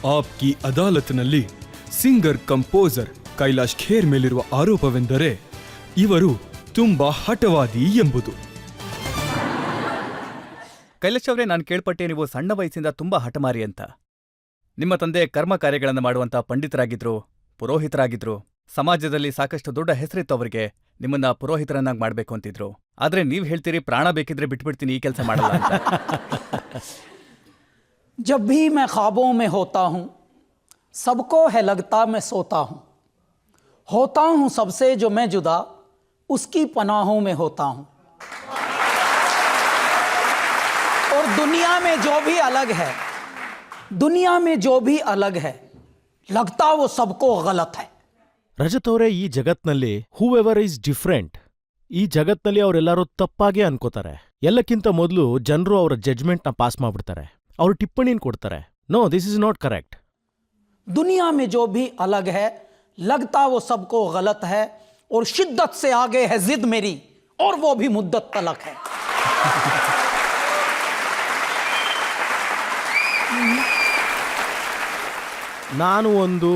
Aapki ಅದಾಲತ್ನಲ್ಲಿ singer composer Kailash Kher ಮೇಲಿರುವ ಆರೋಪವೆಂದರೆ ಇವರು ತುಂಬಾ ಹಠವಾದಿ ಎಂಬುದು. ಕೈಲಾಶ್ ಅವರೇ, ನಾನು ಕೇಳ್ಪಟ್ಟೆ ನೀವು ಸಣ್ಣ ವಯಸ್ಸಿಂದ ತುಂಬಾ ಹಠಮಾರಿ ಅಂತ. ನಿಮ್ಮ ತಂದೆ ಕರ್ಮ ಕಾರ್ಯಗಳನ್ನು ಮಾಡುವಂತ ಪಂಡಿತರಾಗಿದ್ರು, ಪುರೋಹಿತರಾಗಿದ್ರು. ಸಮಾಜದಲ್ಲಿ ಸಾಕಷ್ಟು ದೊಡ್ಡ ಹೆಸರಿತ್ತು ಅವರಿಗೆ, ನಿಮ್ಮನ್ನ ಪುರೋಹಿತರನ್ನಾಗಿ ಮಾಡ್ಬೇಕು ಅಂತಿದ್ರು. ಆದ್ರೆ ನೀವ್ ಹೇಳ್ತೀರಿ ಪ್ರಾಣ ಬೇಕಿದ್ರೆ ಬಿಟ್ಬಿಡ್ತೀನಿ, ಈ ಕೆಲಸ ಮಾಡಲ್ಲ ಅಂತ. जब भी मैं ख्वाबों में होता हूँ सबको है लगता मैं सोता हूँ सबसे जो मैं जुदा उसकी पनाहों में होता हूँ. और दुनिया में जो भी अलग है लगता वो सबको गलत है. ರಜತ್ ಅವರೇ, ಈ ಜಗತ್ನಲ್ಲಿ ಹೂವೆವರ್ ಈಸ್ ಡಿಫ್ರೆಂಟ್, ಈ ಜಗತ್ನಲ್ಲಿ ಅವರೆಲ್ಲರೂ ತಪ್ಪಾಗೇ ಅನ್ಕೋತಾರೆ. ಎಲ್ಲಕ್ಕಿಂತ ಮೊದಲು ಜನರು ಅವರ ಜಡ್ಜ್ಮೆಂಟ್ನ ಪಾಸ್ ಮಾಡ್ಬಿಡ್ತಾರೆ, ಅವ್ರ ಟಿಪ್ಪಣಿನ ಕೊಡ್ತಾರೆ. No, this is not correct. दुनिया में जो भी अलग है लगता वो सबको गलत है और शिद्दत से आगे है जिद मेरी और वो भी मुद्दत तलक है. ನಾನು ಒಂದು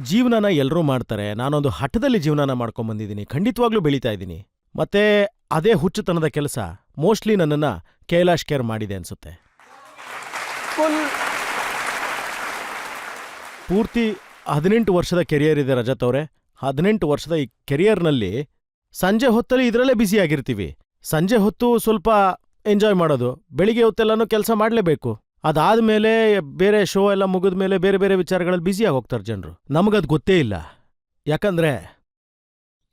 ಜೀವನನ ಎಲ್ಲರೂ ಮಾಡ್ತಾರೆ, ನಾನೊಂದು ಹಠದಲ್ಲಿ ಜೀವನನ ಮಾಡ್ಕೊಂಡ್ಬಂದಿದ್ದೀನಿ, ಖಂಡಿತವಾಗ್ಲೂ ಬೆಳೀತಾ ಇದ್ದೀನಿ. ಮತ್ತೆ ಅದೇ ಹುಚ್ಚುತನದ ಕೆಲಸ ಮೋಸ್ಟ್ಲಿ ನನ್ನನ್ನ ಕೈಲಾಶ್ ಖೇರ್ ಮಾಡಿದೆ ಅನ್ಸುತ್ತೆ. ಪೂರ್ತಿ 18 ವರ್ಷದ ಕೆರಿಯರ್ ಇದೆ ರಜತ್ ಅವರೇ. 18 ವರ್ಷದ ಈ ಕೆರಿಯರ್ನಲ್ಲಿ ಸಂಜೆ ಹೊತ್ತಲ್ಲಿ ಇದರಲ್ಲೇ ಬ್ಯುಸಿಯಾಗಿರ್ತೀವಿ. ಸಂಜೆ ಹೊತ್ತು ಸ್ವಲ್ಪ ಎಂಜಾಯ್ ಮಾಡೋದು, ಬೆಳಿಗ್ಗೆ ಹೊತ್ತೆಲ್ಲನೂ ಕೆಲಸ ಮಾಡಲೇಬೇಕು. ಅದಾದ್ಮೇಲೆ ಬೇರೆ ಶೋ ಎಲ್ಲ ಮುಗಿದ್ಮೇಲೆ ಬೇರೆ ಬೇರೆ ವಿಚಾರಗಳಲ್ಲಿ ಬ್ಯುಸಿಯಾಗಿ ಹೋಗ್ತಾರೆ ಜನರು. ನಮಗದು ಗೊತ್ತೇ ಇಲ್ಲ. ಯಾಕಂದ್ರೆ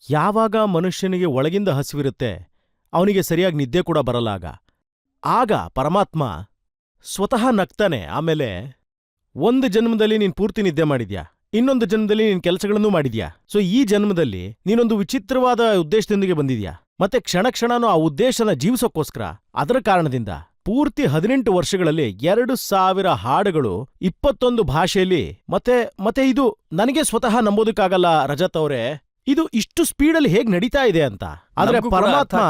ಯಾವಾಗ ಮನುಷ್ಯನಿಗೆ ಒಳಗಿಂದ ಹಸಿವಿರುತ್ತೆ ಅವನಿಗೆ ಸರಿಯಾಗಿ ನಿದ್ದೆ ಕೂಡ ಬರಲ್ಲ. ಆಗ ಪರಮಾತ್ಮ ಸ್ವತಃ ನಗ್ತಾನೆ. ಆಮೇಲೆ ಒಂದು ಜನ್ಮದಲ್ಲಿ ನೀನ್ ಪೂರ್ತಿ ನಿದ್ದೆ ಮಾಡಿದ್ಯಾ, ಇನ್ನೊಂದು ಜನ್ಮದಲ್ಲಿ ನೀನ್ ಕೆಲಸಗಳನ್ನೂ ಮಾಡಿದ್ಯಾ. ಸೊ ಈ ಜನ್ಮದಲ್ಲಿ ನೀನೊಂದು ವಿಚಿತ್ರವಾದ ಉದ್ದೇಶದೊಂದಿಗೆ ಬಂದಿದ್ಯಾ. ಮತ್ತೆ ಕ್ಷಣ ಕ್ಷಣನೂ ಆ ಉದ್ದೇಶನ ಜೀವಿಸೋಕ್ಕೋಸ್ಕರ, ಅದರ ಕಾರಣದಿಂದ ಪೂರ್ತಿ 18 ವರ್ಷಗಳಲ್ಲಿ 2000 ಹಾಡುಗಳು 21 ಭಾಷೆಯಲ್ಲಿ. ಮತ್ತೆ ಇದು ನನಗೆ ಸ್ವತಃ ನಂಬೋದಕ್ಕಾಗಲ್ಲ ರಜತ್ ಅವರೇ, ಇದು ಇಷ್ಟು ಸ್ಪೀಡಲ್ಲಿ ಹೇಗ್ ನಡೀತಾ ಇದೆ ಅಂತ. ಆದ್ರೆ ಪರಮಾತ್ಮ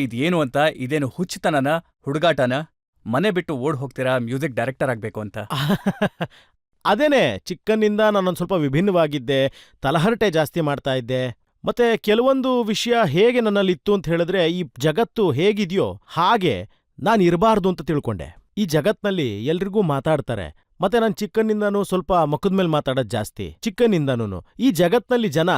ಇದೇನು ಅಂತ, ಇದೇನು ಹುಚ್ಚುತನನ, ಹುಡುಗಾಟನ? ಮನೆ ಬಿಟ್ಟು ಓಡ್ ಹೋಗ್ತೀರಾ ಮ್ಯೂಸಿಕ್ ಡೈರೆಕ್ಟರ್ ಆಗ್ಬೇಕು ಅಂತ? ಅದೇನೆ, ಚಿಕ್ಕನ್ನಿಂದ ನಾನೊಂದ್ ಸ್ವಲ್ಪ ವಿಭಿನ್ನವಾಗಿದ್ದೆ, ತಲಹರಟೆ ಜಾಸ್ತಿ ಮಾಡ್ತಾ ಇದ್ದೆ. ಮತ್ತೆ ಕೆಲವೊಂದು ವಿಷಯ ಹೇಗೆ ನನ್ನಲ್ಲಿತ್ತು ಅಂತ ಹೇಳಿದ್ರೆ, ಈ ಜಗತ್ತು ಹೇಗಿದೆಯೋ ಹಾಗೆ ನಾನು ಇರಬಾರ್ದು ಅಂತ ತಿಳ್ಕೊಂಡೆ. ಈ ಜಗತ್ನಲ್ಲಿ ಎಲ್ರಿಗೂ ಮಾತಾಡ್ತಾರೆ, ಮತ್ತೆ ನಾನು ಚಿಕ್ಕನ್ನಿಂದನೂ ಸ್ವಲ್ಪ ಮುಖದ್ಮೇಲೆ ಮಾತಾಡೋದು ಜಾಸ್ತಿ. ಚಿಕ್ಕನ್ನಿಂದನೂ ಈ ಜಗತ್ನಲ್ಲಿ ಜನ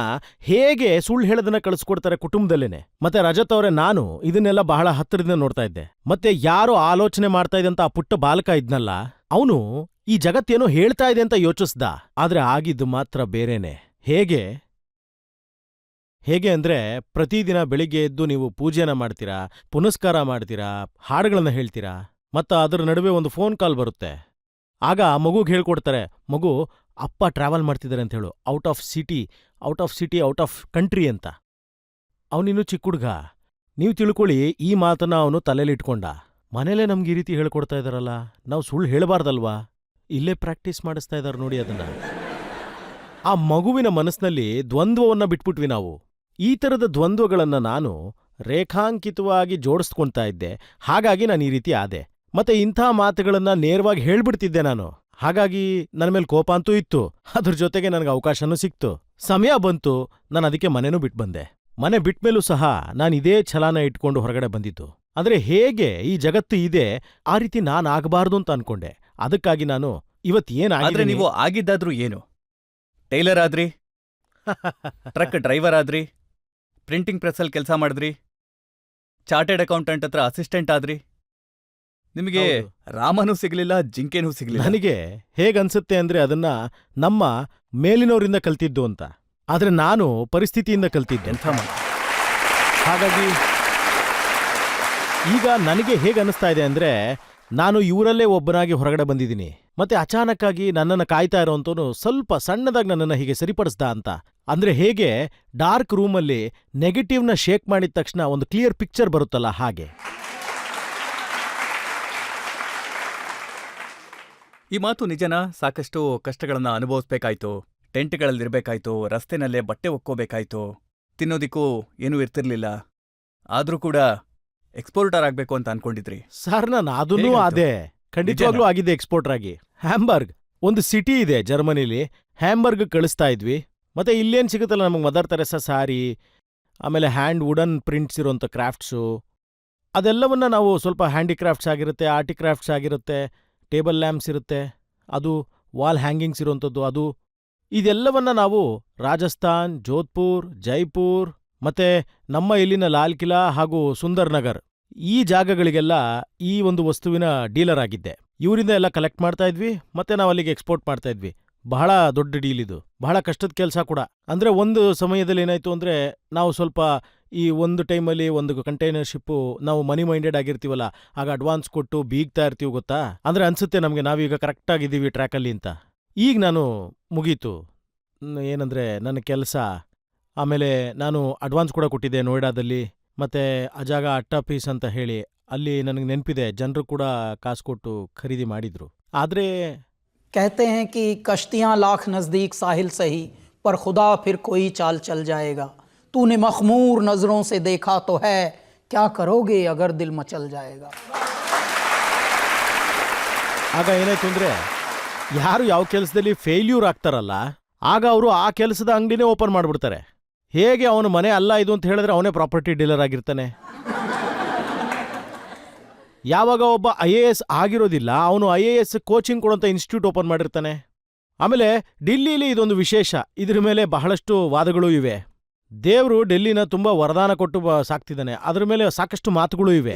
ಹೇಗೆ ಸುಳ್ಳು ಹೇಳೋದನ್ನ ಕಳಿಸ್ಕೊಡ್ತಾರೆ ಕುಟುಂಬದಲ್ಲೇನೆ. ಮತ್ತೆ ರಜತ್ ಅವರೇ, ನಾನು ಇದನ್ನೆಲ್ಲ ಬಹಳ ಹತ್ತಿರದಿಂದ ನೋಡ್ತಾ ಇದ್ದೆ. ಮತ್ತೆ ಯಾರೋ ಆಲೋಚನೆ ಮಾಡ್ತಾ ಇದ್ದಂತ ಆ ಪುಟ್ಟ ಬಾಲಕ ಇದ್ನಲ್ಲ, ಅವನು ಈ ಜಗತ್ತೇನೋ ಹೇಳ್ತಾ ಇದೆ ಅಂತ ಯೋಚಿಸ್ದ. ಆದ್ರೆ ಆಗಿದ್ದು ಮಾತ್ರ ಬೇರೆನೆ. ಹೇಗೆ ಅಂದ್ರೆ, ಪ್ರತಿದಿನ ಬೆಳಿಗ್ಗೆ ಎದ್ದು ನೀವು ಪೂಜೆನ ಮಾಡ್ತೀರಾ, ಪುನಸ್ಕಾರ ಮಾಡ್ತೀರಾ, ಹಾಡುಗಳನ್ನ ಹೇಳ್ತೀರಾ. ಮತ್ತ ಅದರ ನಡುವೆ ಒಂದು ಫೋನ್ ಕಾಲ್ ಬರುತ್ತೆ. ಆಗ ಮಗುಗೆ ಹೇಳ್ಕೊಡ್ತಾರೆ, ಮಗು ಅಪ್ಪ ಟ್ರಾವೆಲ್ ಮಾಡ್ತಿದ್ದಾರೆ ಅಂತ ಹೇಳು, out of city, out of country ಅಂತ. ಅವನಿನ್ನೂ ಚಿಕ್ಕ ಹುಡ್ಗ. ನೀವು ತಿಳ್ಕೊಳ್ಳಿ, ಈ ಮಾತನ್ನ ಅವನು ತಲೆಲಿಟ್ಕೊಂಡ. ಮನೇಲೇ ನಮ್ಗೆ ಈ ರೀತಿ ಹೇಳ್ಕೊಡ್ತಾ ಇದಾರಲ್ಲ, ನಾವು ಸುಳ್ಳು ಹೇಳಬಾರ್ದಲ್ವಾ? ಇಲ್ಲೇ ಪ್ರಾಕ್ಟೀಸ್ ಮಾಡಿಸ್ತಾ ಇದ್ದಾರೆ ನೋಡಿ ಅದನ್ನ. ಆ ಮಗುವಿನ ಮನಸ್ಸಿನಲ್ಲಿ ದ್ವಂದ್ವವನ್ನ ಬಿಟ್ಬಿಟ್ವಿ ನಾವು. ಈ ಥರದ ದ್ವಂದ್ವಗಳನ್ನ ನಾನು ರೇಖಾಂಕಿತವಾಗಿ ಜೋಡಿಸ್ಕೊಳ್ತಾ ಇದ್ದೆ. ಹಾಗಾಗಿ ನಾನು ಈ ರೀತಿ ಆದೆ. ಮತ್ತೆ ಇಂಥ ಮಾತುಗಳನ್ನ ನೇರವಾಗಿ ಹೇಳ್ಬಿಡ್ತಿದ್ದೆ ನಾನು. ಹಾಗಾಗಿ ನನ್ನ ಮೇಲೆ ಕೋಪ ಅಂತೂ ಇತ್ತು, ಅದ್ರ ಜೊತೆಗೆ ನನಗೆ ಅವಕಾಶನೂ ಸಿಕ್ತು. ಸಮಯ ಬಂತು, ನಾನು ಅದಕ್ಕೆ ಮನೆನೂ ಬಿಟ್ಬಂದೆ. ಮನೆ ಬಿಟ್ಮೇಲೂ ಸಹ ನಾನು ಇದೇ ಛಲಾನ ಇಟ್ಕೊಂಡು ಹೊರಗಡೆ ಬಂದಿದ್ದು. ಅಂದ್ರೆ ಹೇಗೆ ಈ ಜಗತ್ತು ಇದೆ ಆ ರೀತಿ ನಾನು ಆಗಬಾರ್ದು ಅಂತ ಅನ್ಕೊಂಡೆ. ಅದಕ್ಕಾಗಿ ನಾನು ಇವತ್ತೇನಾದ್ರೆ, ನೀವು ಆಗಿದ್ದಾದ್ರೂ ಏನು? ಟೈಲರ್ ಆದ್ರಿ, ಟ್ರಕ್ ಡ್ರೈವರ್ ಆದ್ರಿ, ಪ್ರಿಂಟಿಂಗ್ ಪ್ರೆಸ್ಸಲ್ಲಿ ಕೆಲಸ ಮಾಡಿದ್ರಿ, ಚಾರ್ಟೆಡ್ ಅಕೌಂಟೆಂಟ್ ಹತ್ರ ಅಸಿಸ್ಟೆಂಟ್ ಆದ್ರಿ. ನಿಮಗೆ ರಾಮನೂ ಸಿಗ್ಲಿಲ್ಲ, ಜಿಂಕೆನೂ ಸಿಗ್ಲಿಲ್ಲ. ನನಗೆ ಹೇಗನ್ಸುತ್ತೆ ಅಂದ್ರೆ ಅದನ್ನ ನಮ್ಮ ಮೇಲಿನವರಿಂದ ಕಲ್ತಿದ್ದು ಅಂತ. ಆದ್ರೆ ನಾನು ಪರಿಸ್ಥಿತಿಯಿಂದ ಕಲ್ತಿದ್ದೆ. ಹಾಗಾಗಿ ಈಗ ನನಗೆ ಹೇಗನ್ನಿಸ್ತಾ ಇದೆ ಅಂದ್ರೆ, ನಾನು ಇವರಲ್ಲೇ ಒಬ್ಬನಾಗಿ ಹೊರಗಡೆ ಬಂದಿದ್ದೀನಿ. ಮತ್ತೆ ಅಚಾನಕ್ಕಾಗಿ ನನ್ನನ್ನು ಕಾಯ್ತಾ ಇರೋಂಥವನು ಸ್ವಲ್ಪ ಸಣ್ಣದಾಗಿ ನನ್ನನ್ನು ಹೀಗೆ ಸರಿಪಡಿಸ್ದ ಅಂತ. ಅಂದ್ರೆ ಹೇಗೆ ಡಾರ್ಕ್ ರೂಮಲ್ಲಿ ನೆಗೆಟಿವ್ನ ಶೇಕ್ ಮಾಡಿದ ತಕ್ಷಣ ಒಂದು ಕ್ಲಿಯರ್ ಪಿಕ್ಚರ್ ಬರುತ್ತಲ್ಲ ಹಾಗೆ. ಈ ಮಾತು ನಿಜನಾ? ಸಾಕಷ್ಟು ಕಷ್ಟಗಳನ್ನ ಅನುಭವಿಸ್ಬೇಕಾಯ್ತು, ಟೆಂಟ್ಗಳಲ್ಲಿರ್ಬೇಕಾಯ್ತು, ರಸ್ತೆನಲ್ಲೇ ಬಟ್ಟೆ ಒಕ್ಕೋಬೇಕಾಯ್ತು, ತಿನ್ನೋದಿಕ್ಕೂ ಏನೂ ಇರ್ತಿರ್ಲಿಲ್ಲ. ಆದ್ರೂ ಕೂಡ ಎಕ್ಸ್ಪೋರ್ಟರ್ ಆಗ್ಬೇಕು ಅಂತ ಅನ್ಕೊಂಡಿದ್ರಿ. ಸರ್, ನಾನು ಅದನ್ನೂ ಆದೆ, ಖಂಡಿತವಾಗ್ಲೂ ಆಗಿದೆ ಎಕ್ಸ್ಪೋರ್ಟರ್ ಆಗಿ. ಹ್ಯಾಂಬರ್ಗ್ ಒಂದು ಸಿಟಿ ಇದೆ ಜರ್ಮನಿಲಿ, ಹ್ಯಾಂಬರ್ಗ್ ಕಳಿಸ್ತಾ ಇದ್ವಿ. ಮತ್ತೆ ಇಲ್ಲೇನು ಸಿಗುತ್ತಲ್ಲ ನಮಗೆ ಮದರ್ ತೆರೆಸಾ ಸಾರಿ, ಆಮೇಲೆ ಹ್ಯಾಂಡ್ ವುಡನ್ ಪ್ರಿಂಟ್ಸ್ ಇರೋಂಥ ಕ್ರಾಫ್ಟ್ಸು, ಅದೆಲ್ಲವನ್ನ ನಾವು ಸ್ವಲ್ಪ ಹ್ಯಾಂಡಿಕ್ರಾಫ್ಟ್ಸ್ ಆಗಿರುತ್ತೆ, ಆರ್ಟಿಕ್ರಾಫ್ಟ್ಸ್ ಆಗಿರುತ್ತೆ, ಟೇಬಲ್ ಲ್ಯಾಂಪ್ಸ್ ಇರುತ್ತೆ, ಅದು ವಾಲ್ ಹ್ಯಾಂಗಿಂಗ್ಸ್ ಇರೋಂಥದ್ದು, ಅದು ಇದೆಲ್ಲವನ್ನ ನಾವು ರಾಜಸ್ಥಾನ್, ಜೋಧ್ಪುರ್, ಜೈಪುರ್ ಮತ್ತೆ ನಮ್ಮ ಇಲ್ಲಿನ ಲಾಲ್ ಕಿಲಾ ಹಾಗೂ ಸುಂದರ್ ನಗರ್ ಈ ಜಾಗಗಳಿಗೆಲ್ಲ ಈ ಒಂದು ವಸ್ತುವಿನ ಡೀಲರ್ ಆಗಿದ್ದೆ. ಇವರಿಂದ ಎಲ್ಲ ಕಲೆಕ್ಟ್ ಮಾಡ್ತಾ ಇದ್ವಿ, ಮತ್ತೆ ನಾವು ಅಲ್ಲಿಗೆ ಎಕ್ಸ್ಪೋರ್ಟ್ ಮಾಡ್ತಾ ಇದ್ವಿ. ಬಹಳ ದೊಡ್ಡ ಡೀಲ್ ಇದು, ಬಹಳ ಕಷ್ಟದ ಕೆಲಸ ಕೂಡ. ಅಂದ್ರೆ ಒಂದು ಸಮಯದಲ್ಲಿ ಏನಾಯ್ತು ಅಂದ್ರೆ, ನಾವು ಸ್ವಲ್ಪ ಈ ಒಂದು ಟೈಮಲ್ಲಿ ಒಂದು ಕಂಟೈನರ್ ಶಿಪ್ಪು ನಾವು ಮನಿ ಮೈಂಡೆಡ್ ಆಗಿರ್ತೀವಲ್ಲ, ಆಗ ಅಡ್ವಾನ್ಸ್ ಕೊಟ್ಟು ಬೀಗ್ತಾ ಇರ್ತೀವಿ ಗೊತ್ತಾ. ಅಂದ್ರೆ ಅನ್ಸುತ್ತೆ ನಮಗೆ ನಾವೀಗ ಕರೆಕ್ಟಾಗಿದ್ದೀವಿ ಟ್ರ್ಯಾಕಲ್ಲಿ ಅಂತ. ಈಗ ನಾನು ಮುಗೀತು ಏನಂದ್ರೆ ನನ್ನ ಕೆಲಸ, ಆಮೇಲೆ ನಾನು ಅಡ್ವಾನ್ಸ್ ಕೂಡ ಕೊಟ್ಟಿದ್ದೆ ನೋಯ್ಡಾದಲ್ಲಿ, ಮತ್ತೆ ಅಜಾಗ ಅಟ್ಟ ಪೀಸ್ ಅಂತ ಹೇಳಿ ಅಲ್ಲಿ ನನಗೆ ನೆನಪಿದೆ, ಜನರು ಕೂಡ ಕಾಸು ಕೊಟ್ಟು ಖರೀದಿ ಮಾಡಿದ್ರು. ಆದ್ರೆ कहते हैं कि कश्तियाँ लाख नज़दीक साहिल सही, पर खुदा फिर कोई चाल चल जाएगा। तूने मखमूर नज़रों से देखा तो है, क्या करोगे अगर दिल मचल जाएगा। ಆಗ ಏನಾಯ್ತು ಅಂದ್ರೆ, ಯಾರು ಯಾವ ಕೆಲಸದಲ್ಲಿ ಫೇಲ್ಯೂರ್ ಆಗ್ತಾರಲ್ಲ, ಆಗ ಅವರು ಆ ಕೆಲಸದ ಅಂಗಡಿನೇ ಓಪನ್ ಮಾಡ್ಬಿಡ್ತಾರೆ. ಹೇಗೆ ಅವನ ಮನೆ ಅಲ್ಲ ಇದು ಅಂತ ಹೇಳಿದ್ರೆ ಅವನೇ ಪ್ರಾಪರ್ಟಿ ಡೀಲರ್ ಆಗಿರ್ತಾನೆ. ಯಾವಾಗ ಒಬ್ಬ IAS ಆಗಿರೋದಿಲ್ಲ, ಅವನು IAS ಕೋಚಿಂಗ್ ಕೊಡೋಂಥ ಇನ್ಸ್ಟಿಟ್ಯೂಟ್ ಓಪನ್ ಮಾಡಿರ್ತಾನೆ. ಆಮೇಲೆ ಡಿಲ್ಲಿಲಿ ಇದೊಂದು ವಿಶೇಷ, ಇದ್ರ ಮೇಲೆ ಬಹಳಷ್ಟು ವಾದಗಳು ಇವೆ. ದೇವರು ಡೆಲ್ಲಿನ ತುಂಬ ವರದಾನ ಕೊಟ್ಟು ಸಾಕ್ತಿದ್ದಾನೆ, ಅದ್ರ ಮೇಲೆ ಸಾಕಷ್ಟು ಮಾತುಗಳು ಇವೆ.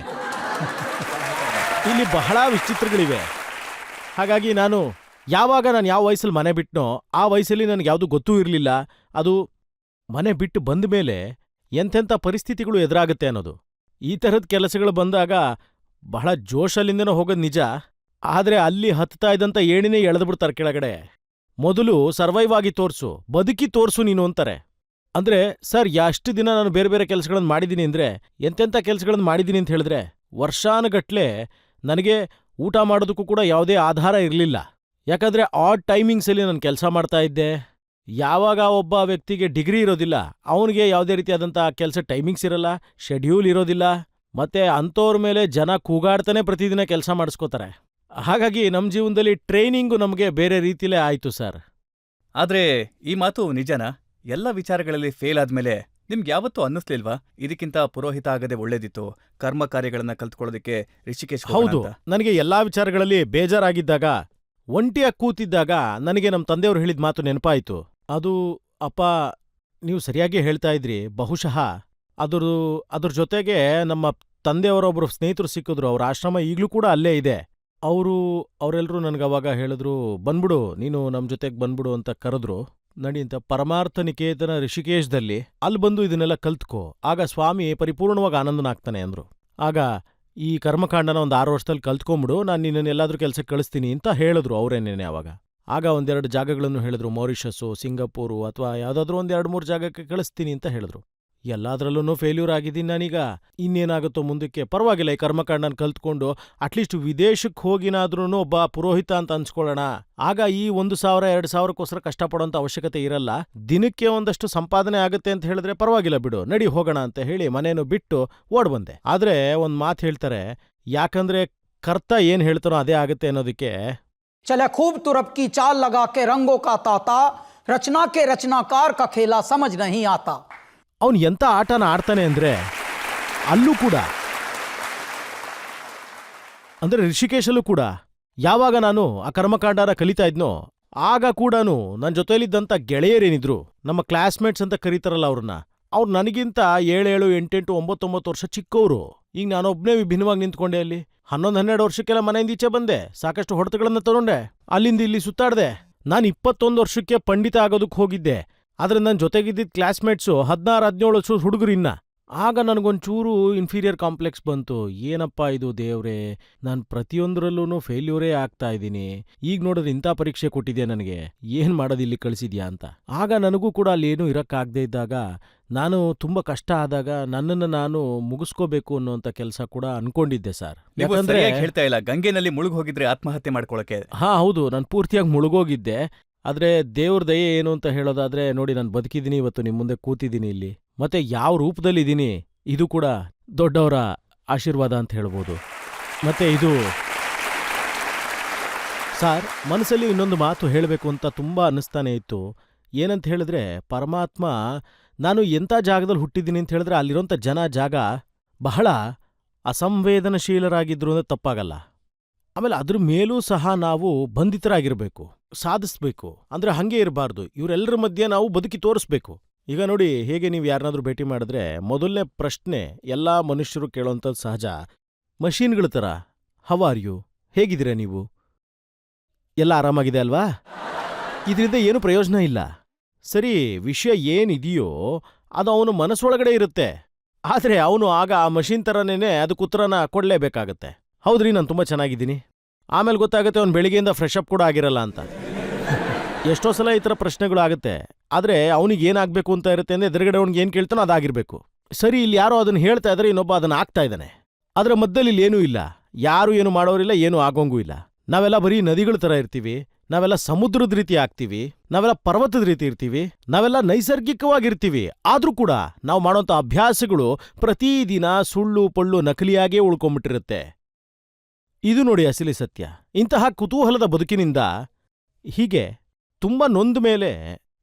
ಇಲ್ಲಿ ಬಹಳ ವಿಚಿತ್ರಗಳಿವೆ. ಹಾಗಾಗಿ ನಾನು ಯಾವಾಗ ಯಾವ ವಯಸ್ಸಲ್ಲಿ ಮನೆ ಬಿಟ್ನೋ ಆ ವಯಸ್ಸಲ್ಲಿ ನನಗೆ ಯಾವುದು ಗೊತ್ತೂ ಇರಲಿಲ್ಲ. ಅದು ಮನೆ ಬಿಟ್ಟು ಬಂದ ಮೇಲೆ ಎಂತೆಂಥ ಪರಿಸ್ಥಿತಿಗಳು ಎದುರಾಗುತ್ತೆ ಅನ್ನೋದು. ಈ ಥರದ ಕೆಲಸಗಳು ಬಂದಾಗ ಬಹಳ ಜೋಶಲ್ಲಿಂದನೂ ಹೋಗೋದು ನಿಜ, ಆದರೆ ಅಲ್ಲಿ ಹತ್ತಾ ಇದ್ದಂಥ ಏಣಿನೇ ಎಳೆದ್ಬಿಡ್ತಾರೆ ಕೆಳಗಡೆ. ಮೊದಲು ಸರ್ವೈವ್ ಆಗಿ ತೋರ್ಸು, ಬದುಕಿ ತೋರ್ಸು ನೀನು ಅಂತಾರೆ. ಅಂದ್ರೆ ಸರ್, ಎಷ್ಟು ದಿನ ನಾನು ಬೇರೆ ಬೇರೆ ಕೆಲಸಗಳನ್ನು ಮಾಡಿದ್ದೀನಿ ಅಂದರೆ, ಎಂತೆಂಥ ಕೆಲಸಗಳನ್ನು ಮಾಡಿದ್ದೀನಿ ಅಂತ ಹೇಳಿದ್ರೆ, ವರ್ಷಾನುಗಟ್ಲೆ ನನಗೆ ಊಟ ಮಾಡೋದಕ್ಕೂ ಕೂಡ ಯಾವುದೇ ಆಧಾರ ಇರಲಿಲ್ಲ. ಯಾಕಂದರೆ ಆಡ್ ಟೈಮಿಂಗ್ಸಲ್ಲಿ ನಾನು ಕೆಲಸ ಮಾಡ್ತಾ ಇದ್ದೆ. ಯಾವಾಗ ಒಬ್ಬ ವ್ಯಕ್ತಿಗೆ ಡಿಗ್ರಿ ಇರೋದಿಲ್ಲ, ಅವನಿಗೆ ಯಾವುದೇ ರೀತಿಯಾದಂಥ ಕೆಲಸ ಟೈಮಿಂಗ್ಸ್ ಇರಲ್ಲ, ಶೆಡ್ಯೂಲ್ ಇರೋದಿಲ್ಲ, ಮತ್ತೆ ಅಂಥವ್ರ ಮೇಲೆ ಜನ ಕೂಗಾಡ್ತಾನೆ ಪ್ರತಿದಿನ ಕೆಲಸ ಮಾಡಿಸ್ಕೋತಾರೆ. ಹಾಗಾಗಿ ನಮ್ಮ ಜೀವನದಲ್ಲಿ ಟ್ರೈನಿಂಗು ನಮಗೆ ಬೇರೆ ರೀತಿಲೇ ಆಯಿತು ಸರ್. ಆದ್ರೆ ಈ ಮಾತು ನಿಜನಾ? ಎಲ್ಲ ವಿಚಾರಗಳಲ್ಲಿ ಫೇಲ್ ಆದ್ಮೇಲೆ ನಿಮ್ಗೆ ಯಾವತ್ತೂ ಅನ್ನಿಸ್ಲಿಲ್ವಾ, ಇದಕ್ಕಿಂತ ಪುರೋಹಿತ ಆಗದೆ ಒಳ್ಳೇದಿತ್ತು, ಕರ್ಮ ಕಾರ್ಯಗಳನ್ನ ಕಲ್ತ್ಕೊಳ್ಳೋದಕ್ಕೆ ರಿಷಿಕೇಶ್ ಹೋಗೋಣ ಹೌದು, ಅಂತ? ನನಗೆ ಎಲ್ಲಾ ವಿಚಾರಗಳಲ್ಲಿ ಬೇಜಾರಾಗಿದ್ದಾಗ, ಒಂಟಿಯಾಗಿ ಕೂತಿದ್ದಾಗ ನನಗೆ ನಮ್ಮ ತಂದೆಯವರು ಹೇಳಿದ ಮಾತು ನೆನಪಾಯಿತು. ಅದು, ಅಪ್ಪ ನೀವು ಸರಿಯಾಗಿ ಹೇಳ್ತಾ ಇದ್ರಿ, ಬಹುಶಃ ಅದ್ರ ಜೊತೆಗೆ ನಮ್ಮ ತಂದೆಯವರೊಬ್ಬರು ಸ್ನೇಹಿತರು ಸಿಕ್ಕಿದ್ರು, ಅವ್ರ ಆಶ್ರಮ ಈಗಲೂ ಕೂಡ ಅಲ್ಲೇ ಇದೆ. ಅವರೆಲ್ಲರೂ ನನಗವಾಗ ಹೇಳಿದ್ರು, ಬಂದ್ಬಿಡು ನೀನು ನಮ್ಮ ಜೊತೆಗೆ ಬಂದ್ಬಿಡು ಅಂತ ಕರೆದ್ರು. ನಡಿ ಅಂತ ಪರಮಾರ್ಥ ನಿಕೇತನ ಋಷಿಕೇಶದಲ್ಲಿ ಅಲ್ಲಿ ಬಂದು ಇದನ್ನೆಲ್ಲ ಕಲ್ತ್ಕೋ, ಆಗ ಸ್ವಾಮಿ ಪರಿಪೂರ್ಣವಾಗಿ ಆನಂದನಾಗ್ತಾನೆ ಅಂದ್ರು. ಆಗ ಈ ಕರ್ಮಕಾಂಡನ ಒಂದು 6 ವರ್ಷದಲ್ಲಿ ಕಲ್ತ್ಕೊಂಬಿಡು, ನಾನು ನಿನ್ನನ್ನು ಎಲ್ಲಾದ್ರೂ ಕೆಲಸಕ್ಕೆ ಕಳಿಸ್ತೀನಿ ಅಂತ ಹೇಳಿದ್ರು ಅವರೇನೇನೆ ಅವಾಗ. ಆಗ ಒಂದೆರಡು ಜಾಗಗಳನ್ನು ಹೇಳಿದ್ರು, ಮಾರಿಷಸ್ಸು, ಸಿಂಗಪೂರು ಅಥವಾ ಯಾವುದಾದ್ರೂ ಒಂದು 2-3 ಜಾಗಕ್ಕೆ ಕಳಿಸ್ತೀನಿ ಅಂತ ಹೇಳಿದ್ರು. ಎಲ್ಲಾದ್ರಲ್ಲೂ ಫೇಲ್ಯೂರ್ ಆಗಿದ್ದೀನಿ ನಾನೀಗ. ಇನ್ನೇನಾಗುತ್ತೋ ಮುಂದಕ್ಕೆ, ಪರವಾಗಿಲ್ಲ ಈ ಕರ್ಮಕಾಂಡನ ಕಲ್ತ್ಕೊಂಡು ಅಟ್ಲೀಸ್ಟ್ ವಿದೇಶಕ್ಕೆ ಹೋಗಿನಾದ್ರೂ ಒಬ್ಬ ಪುರೋಹಿತ ಅಂತ ಅನ್ಸ್ಕೊಳ್ಳೋಣ. ಆಗ ಈ 1,000-2,000ಕ್ಕೋಸ್ಕರ ಕಷ್ಟಪಡೋಂಥ ಅವಶ್ಯಕತೆ ಇರಲ್ಲ, ದಿನಕ್ಕೆ ಒಂದಷ್ಟು ಸಂಪಾದನೆ ಆಗುತ್ತೆ ಅಂತ ಹೇಳಿದ್ರೆ ಪರವಾಗಿಲ್ಲ ಬಿಡು, ನಡಿ ಹೋಗೋಣ ಅಂತ ಹೇಳಿ ಮನೇನು ಬಿಟ್ಟು ಓಡ್ ಬಂದೆ. ಆದ್ರೆ ಒಂದು ಮಾತು ಹೇಳ್ತಾರೆ, ಯಾಕಂದ್ರೆ ಕರ್ತ ಏನ್ ಹೇಳ್ತಾರೋ ಅದೇ ಆಗುತ್ತೆ ಅನ್ನೋದಕ್ಕೆ. चले खूब तुरप की चाल लगा के रंगों का ताता, रचना के रचनाकार का खेला समझ नहीं आता. ಅವನು ಎಂಥ ಆಟನ ಆಡ್ತಾನೆ ಅಂದ್ರೆ, ಅಲ್ಲೂ ಕೂಡ ಅಂದ್ರೆ ಋಷಿಕೇಶಲ್ಲೂ ಕೂಡ ಯಾವಾಗ ನಾನು ಆ ಕರ್ಮಕಾಂಡನ ಕಲಿತಾ ಇದ್ನೋ, ಆಗ ಕೂಡ ನನ್ನ ಜೊತೆಲಿದ್ದಂಥ ಗೆಳೆಯರೇನಿದ್ರು, ನಮ್ಮ ಕ್ಲಾಸ್ಮೇಟ್ಸ್ ಅಂತ ಕರೀತಾರಲ್ಲ ಅವ್ರನ್ನ, ಅವ್ರು ನನಗಿಂತ 7, 8, 9 ವರ್ಷ ಚಿಕ್ಕವರು. ಈಗ ನಾನೊಬ್ಬನೇ ವಿಭಿನ್ನವಾಗಿ ನಿಂತ್ಕೊಂಡೆ ಅಲ್ಲಿ. 11-12 ವರ್ಷಕ್ಕೆಲ್ಲ ಮನೆಯಿಂದ ಈಚೆ ಬಂದೆ, ಸಾಕಷ್ಟು ಹೊಡೆತಗಳನ್ನು ತಗೊಂಡೆ, ಅಲ್ಲಿಂದ ಇಲ್ಲಿ ಸುತ್ತಾಡ್ದೆ. ನಾನು 21 ವರ್ಷಕ್ಕೆ ಪಂಡಿತ ಆಗೋದಕ್ಕೆ ಹೋಗಿದ್ದೆ, ಆದ್ರೆ ನನ್ನ ಜೊತೆಗಿದ್ದಿದ್ದ ಕ್ಲಾಸ್ಮೇಟ್ಸು 16-17 ವರ್ಷದ ಹುಡುಗರು ಇನ್ನ. ಆಗ ನನಗೊಂಚೂರು ಇನ್ಫೀರಿಯರ್ ಕಾಂಪ್ಲೆಕ್ಸ್ ಬಂತು. ಏನಪ್ಪ ಇದು ದೇವ್ರೇ, ನಾನು ಪ್ರತಿಯೊಂದರಲ್ಲೂ ಫೇಲ್ಯೂರೇ ಆಗ್ತಾ ಇದ್ದೀನಿ. ಈಗ ನೋಡಿದ್ರೆ ಇಂಥ ಪರೀಕ್ಷೆ ಕೊಟ್ಟಿದ್ಯಾ ನನಗೆ, ಏನ್ ಮಾಡೋದು ಇಲ್ಲಿ ಕಳಿಸಿದ್ಯಾ ಅಂತ. ಆಗ ನನಗೂ ಕೂಡ ಅಲ್ಲಿ ಏನೂ ಇರಕ್ಕಾಗದೇ ಇದ್ದಾಗ, ನಾನು ತುಂಬ ಕಷ್ಟ ಆದಾಗ ನನ್ನನ್ನು ನಾನು ಮುಗಿಸ್ಕೋಬೇಕು ಅನ್ನೋಂಥ ಕೆಲಸ ಕೂಡ ಅನ್ಕೊಂಡಿದ್ದೆ ಸರ್. ನೀವು ಯಾಕಂದ್ರೆ ಸರಿಯಾಗಿ ಹೇಳ್ತಾ ಇಲ್ಲ, ಗಂಗೆನಲ್ಲಿ ಮುಳುಗ್ ಹೋಗಿದ್ರೆ ಆತ್ಮಹತ್ಯೆ ಮಾಡ್ಕೊಳಕ್ಕೆ. ಹೌದು, ನಾನು ಪೂರ್ತಿಯಾಗಿ ಮುಳುಗೋಗಿದ್ದೆ. ಆದ್ರೆ ದೇವ್ರ ದಯೆ ಏನು ಅಂತ ಹೇಳೋದಾದ್ರೆ, ನೋಡಿ ನಾನು ಬದುಕಿದ್ದೀನಿ, ಇವತ್ತು ನಿಮ್ಮ ಮುಂದೆ ಕೂತಿದ್ದೀನಿ ಇಲ್ಲಿ, ಮತ್ತೆ ಯಾವ ರೂಪದಲ್ಲಿದ್ದೀನಿ ಇದು ಕೂಡ ದೊಡ್ಡವರ ಆಶೀರ್ವಾದ ಅಂತ ಹೇಳ್ಬೋದು. ಮತ್ತೆ ಇದು ಸಾರ್, ಮನಸ್ಸಲ್ಲಿ ಇನ್ನೊಂದು ಮಾತು ಹೇಳಬೇಕು ಅಂತ ತುಂಬ ಅನ್ನಿಸ್ತಾನೆ ಇತ್ತು. ಏನಂತ ಹೇಳಿದ್ರೆ, ಪರಮಾತ್ಮ ನಾನು ಎಂಥ ಜಾಗದಲ್ಲಿ ಹುಟ್ಟಿದ್ದೀನಿ ಅಂತ ಹೇಳಿದ್ರೆ ಅಲ್ಲಿರೋಂಥ ಜಾಗ ಬಹಳ ಅಸಂವೇದನಶೀಲರಾಗಿದ್ರು ಅಂದ್ರೆ ತಪ್ಪಾಗಲ್ಲ. ಆಮೇಲೆ ಅದ್ರ ಮೇಲೂ ಸಹ ನಾವು ಬಂಧಿತರಾಗಿರಬೇಕು, ಸಾಧಿಸ್ಬೇಕು. ಅಂದ್ರೆ ಹಂಗೆ ಇರಬಾರ್ದು. ಇವರೆಲ್ಲರ ಮಧ್ಯೆ ನಾವು ಬದುಕಿ ತೋರಿಸ್ಬೇಕು. ಈಗ ನೋಡಿ, ಹೇಗೆ ನೀವು ಯಾರನ್ನಾದ್ರೂ ಭೇಟಿ ಮಾಡಿದ್ರೆ ಮೊದಲನೇ ಪ್ರಶ್ನೆ ಎಲ್ಲ ಮನುಷ್ಯರು ಕೇಳೋಂಥದ್ದು ಸಹಜ. ಮಷೀನ್ಗಳ ಥರ, ಹೌ ಆರ್ ಯು, ಹೇಗಿದ್ದೀರಾ ನೀವು, ಎಲ್ಲ ಆರಾಮಾಗಿದೆ ಅಲ್ವಾ? ಇದರಿಂದ ಏನು ಪ್ರಯೋಜನ ಇಲ್ಲ. ಸರಿ, ವಿಷಯ ಏನಿದೆಯೋ ಅದು ಅವನು ಮನಸ್ಸೊಳಗಡೆ ಇರುತ್ತೆ. ಆದರೆ ಅವನು ಆಗ ಆ ಮಷೀನ್ ಥರನೇ ಅದಕ್ಕೆ ಉತ್ತರನ ಕೊಡಲೇಬೇಕಾಗತ್ತೆ. ಹೌದ್ರಿ, ನಾನು ತುಂಬ ಚೆನ್ನಾಗಿದ್ದೀನಿ. ಆಮೇಲೆ ಗೊತ್ತಾಗುತ್ತೆ ಅವ್ನು ಬೆಳಿಗ್ಗೆಯಿಂದ ಫ್ರೆಶ್ ಅಪ್ ಕೂಡ ಆಗಿರಲ್ಲ ಅಂತ. ಎಷ್ಟೋ ಸಲ ಈ ಥರ ಪ್ರಶ್ನೆಗಳು ಆಗುತ್ತೆ. ಆದರೆ ಅವನಿಗೆ ಏನಾಗಬೇಕು ಅಂತ ಇರುತ್ತೆ ಅಂದರೆ ಎದುರುಗಡೆ ಅವ್ನಿಗೆ ಏನು ಕೇಳ್ತಾನೋ ಅದಾಗಿರಬೇಕು. ಸರಿ, ಇಲ್ಲಿ ಯಾರೋ ಅದನ್ನು ಹೇಳ್ತಾ ಇದ್ರೆ ಇನ್ನೊಬ್ಬ ಅದನ್ನು ಆಗ್ತಾ ಇದ್ದಾನೆ. ಅದರ ಮಧ್ಯದಲ್ಲಿ ಇಲ್ಲಿ ಏನೂ ಇಲ್ಲ, ಯಾರು ಏನು ಮಾಡೋರಿಲ್ಲ, ಏನೂ ಆಗೋಂಗೂ ಇಲ್ಲ. ನಾವೆಲ್ಲ ಬರೀ ನದಿಗಳ ಥರ ಇರ್ತೀವಿ, ನಾವೆಲ್ಲ ಸಮುದ್ರದ ರೀತಿ ಆಗ್ತೀವಿ, ನಾವೆಲ್ಲ ಪರ್ವತದ ರೀತಿ ಇರ್ತೀವಿ, ನಾವೆಲ್ಲ ನೈಸರ್ಗಿಕವಾಗಿರ್ತೀವಿ. ಆದ್ರೂ ಕೂಡ ನಾವು ಮಾಡೋಂಥ ಅಭ್ಯಾಸಗಳು ಪ್ರತಿದಿನ ಸುಳ್ಳು ಪಳ್ಳು ನಕಲಿಯಾಗೇ ಉಳ್ಕೊಂಬಿಟ್ಟಿರುತ್ತೆ. ಇದು ನೋಡಿ ಅಸಲಿ ಸತ್ಯ. ಇಂತಹ ಕುತೂಹಲದ ಬದುಕಿನಿಂದ ಹೀಗೆ ತುಂಬ ನೊಂದ ಮೇಲೆ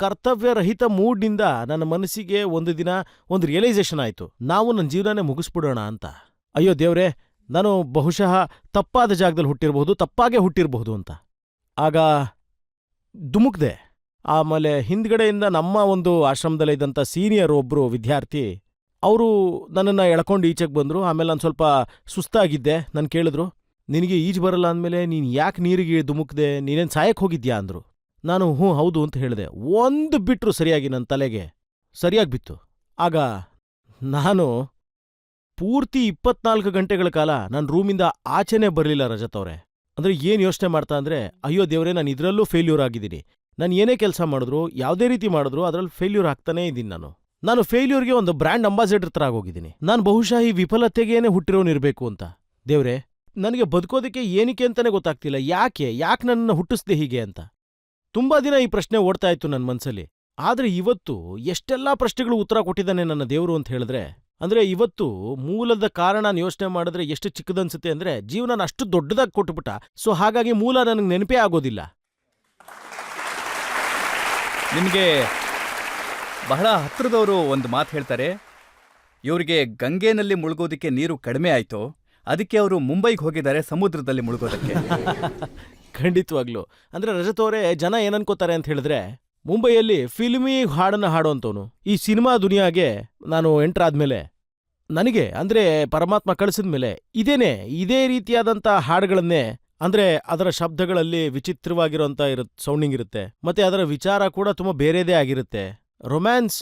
ಕರ್ತವ್ಯರಹಿತ ಮೂಡ್ನಿಂದ ನನ್ನ ಮನಸ್ಸಿಗೆ ಒಂದು ದಿನ ಒಂದು ರಿಯಲೈಸೇಷನ್ ಆಯಿತು, ನಾವು ನನ್ನ ಜೀವನನೇ ಮುಗಿಸ್ಬಿಡೋಣ ಅಂತ. ಅಯ್ಯೋ ದೇವ್ರೇ, ನಾನು ಬಹುಶಃ ತಪ್ಪಾದ ಜಾಗದಲ್ಲಿ ಹುಟ್ಟಿರಬಹುದು, ತಪ್ಪಾಗೇ ಹುಟ್ಟಿರಬಹುದು ಅಂತ. ಆಗ ಧುಮುಕ್ದೆ. ಆಮೇಲೆ ಹಿಂದ್ಗಡೆಯಿಂದ ನಮ್ಮ ಒಂದು ಆಶ್ರಮದಲ್ಲಿದ್ದಂಥ ಸೀನಿಯರ್ ಒಬ್ಬರು ವಿದ್ಯಾರ್ಥಿ ಅವರು ನನ್ನನ್ನು ಎಳ್ಕೊಂಡು ಈಚೆಗೆ ಬಂದರು. ಆಮೇಲೆ ನಾನು ಸ್ವಲ್ಪ ಸುಸ್ತಾಗಿದ್ದೆ. ನಾನು ಕೇಳಿದ್ರು, ನಿನಗೆ ಈಜು ಬರಲ್ಲ ಅಂದಮೇಲೆ ನೀನು ಯಾಕೆ ನೀರಿಗೆ ಧುಮುಕ್ದೆ, ನೀನೇನು ಸಾಯಕ್ಕೆ ಹೋಗಿದ್ಯಾ ಅಂದರು. ನಾನು ಹೌದು ಅಂತ ಹೇಳಿದೆ. ಒಂದು ಬಿಟ್ಟರು ಸರಿಯಾಗಿ ನನ್ನ ತಲೆಗೆ ಸರಿಯಾಗಿ ಬಿತ್ತು. ಆಗ ನಾನು ಪೂರ್ತಿ 24 ಗಂಟೆಗಳ ಕಾಲ ನನ್ನ ರೂಮಿಂದ ಆಚೆನೇ ಬರಲಿಲ್ಲ ರಜತ್ ಅವರೇ. ಅಂದರೆ ಏನು ಯೋಚನೆ ಮಾಡ್ತಾ ಅಂದರೆ, ಅಯ್ಯೋ ದೇವರೇ, ನಾನು ಇದರಲ್ಲೂ ಫೇಲ್ಯೂರ್ ಆಗಿದ್ದೀನಿ. ನಾನು ಏನೇ ಕೆಲಸ ಮಾಡಿದ್ರು, ಯಾವುದೇ ರೀತಿ ಮಾಡಿದ್ರು ಅದರಲ್ಲಿ ಫೇಲ್ಯೂರ್ ಆಗ್ತಾನೇ ಇದ್ದೀನಿ. ನಾನು ಫೇಲ್ಯೂರ್ಗೆ ಒಂದು ಬ್ರ್ಯಾಂಡ್ ಅಂಬಾಸಿಡರ್ ಥರ ಆಗೋಗಿದ್ದೀನಿ. ನಾನು ಬಹುಶಃ ಈ ವಿಫಲತೆಗೇನೆ ಹುಟ್ಟಿರೋನಿರಬೇಕು ಅಂತ. ದೇವ್ರೇ, ನನಗೆ ಬದುಕೋದಕ್ಕೆ ಏನಕ್ಕೆ ಅಂತಲೇ ಗೊತ್ತಾಗ್ತಿಲ್ಲ. ಯಾಕೆ ನನ್ನನ್ನು ಹುಟ್ಟಿಸ್ದೆ ಹೀಗೆ ಅಂತ ತುಂಬ ದಿನ ಈ ಪ್ರಶ್ನೆ ಓಡ್ತಾ ಇತ್ತು ನನ್ನ ಮನಸ್ಸಲ್ಲಿ. ಆದರೆ ಇವತ್ತು ಎಷ್ಟೆಲ್ಲ ಪ್ರಶ್ನೆಗಳು ಉತ್ತರ ಕೊಟ್ಟಿದ್ದಾನೆ ನನ್ನ ದೇವರು ಅಂತ ಹೇಳಿದ್ರೆ, ಅಂದರೆ ಇವತ್ತು ಮೂಲದ ಕಾರಣ ಯೋಚನೆ ಮಾಡಿದ್ರೆ ಎಷ್ಟು ಚಿಕ್ಕದನ್ಸುತ್ತೆ ಅಂದರೆ, ಜೀವನ ಅಷ್ಟು ದೊಡ್ಡದಾಗಿ ಕೊಟ್ಟುಬಿಟ್ಟ. ಸೊ ಹಾಗಾಗಿ ಮೂಲ ನನಗೆ ನೆನಪೇ ಆಗೋದಿಲ್ಲ. ನಿಮಗೆ ಬಹಳ ಹತ್ರದವರು ಒಂದು ಮಾತು ಹೇಳ್ತಾರೆ, ಇವರಿಗೆ ಗಂಗೆನಲ್ಲಿ ಮುಳುಗೋದಕ್ಕೆ ನೀರು ಕಡಿಮೆ ಆಯಿತು, ಅದಕ್ಕೆ ಅವರು ಮುಂಬೈಗೆ ಹೋಗಿದ್ದಾರೆ ಸಮುದ್ರದಲ್ಲಿ ಮುಳುಗೋದಕ್ಕೆ. ಖಂಡಿತವಾಗ್ಲು. ಅಂದರೆ ರಜತ್ ಅವರೇ, ಜನ ಏನನ್ಕೋತಾರೆ ಅಂತ ಹೇಳಿದ್ರೆ, ಮುಂಬೈಯಲ್ಲಿ ಫಿಲ್ಮಿ ಹಾಡನ್ನು ಹಾಡೋಂಥವನು. ಈ ಸಿನಿಮಾ ದುನಿಯಾಗೆ ನಾನು ಎಂಟರ್ ಆದ್ಮೇಲೆ ನನಗೆ ಅಂದರೆ ಪರಮಾತ್ಮ ಕಳಿಸಿದ್ಮೇಲೆ ಇದೇ ರೀತಿಯಾದಂಥ ಹಾಡುಗಳನ್ನೇ, ಅಂದರೆ ಅದರ ಶಬ್ದಗಳಲ್ಲಿ ವಿಚಿತ್ರವಾಗಿರೋಂಥ ಸೌಂಡಿಂಗ್ ಇರುತ್ತೆ, ಮತ್ತೆ ಅದರ ವಿಚಾರ ಕೂಡ ತುಂಬ ಬೇರೆದೇ ಆಗಿರುತ್ತೆ. ರೊಮ್ಯಾನ್ಸ್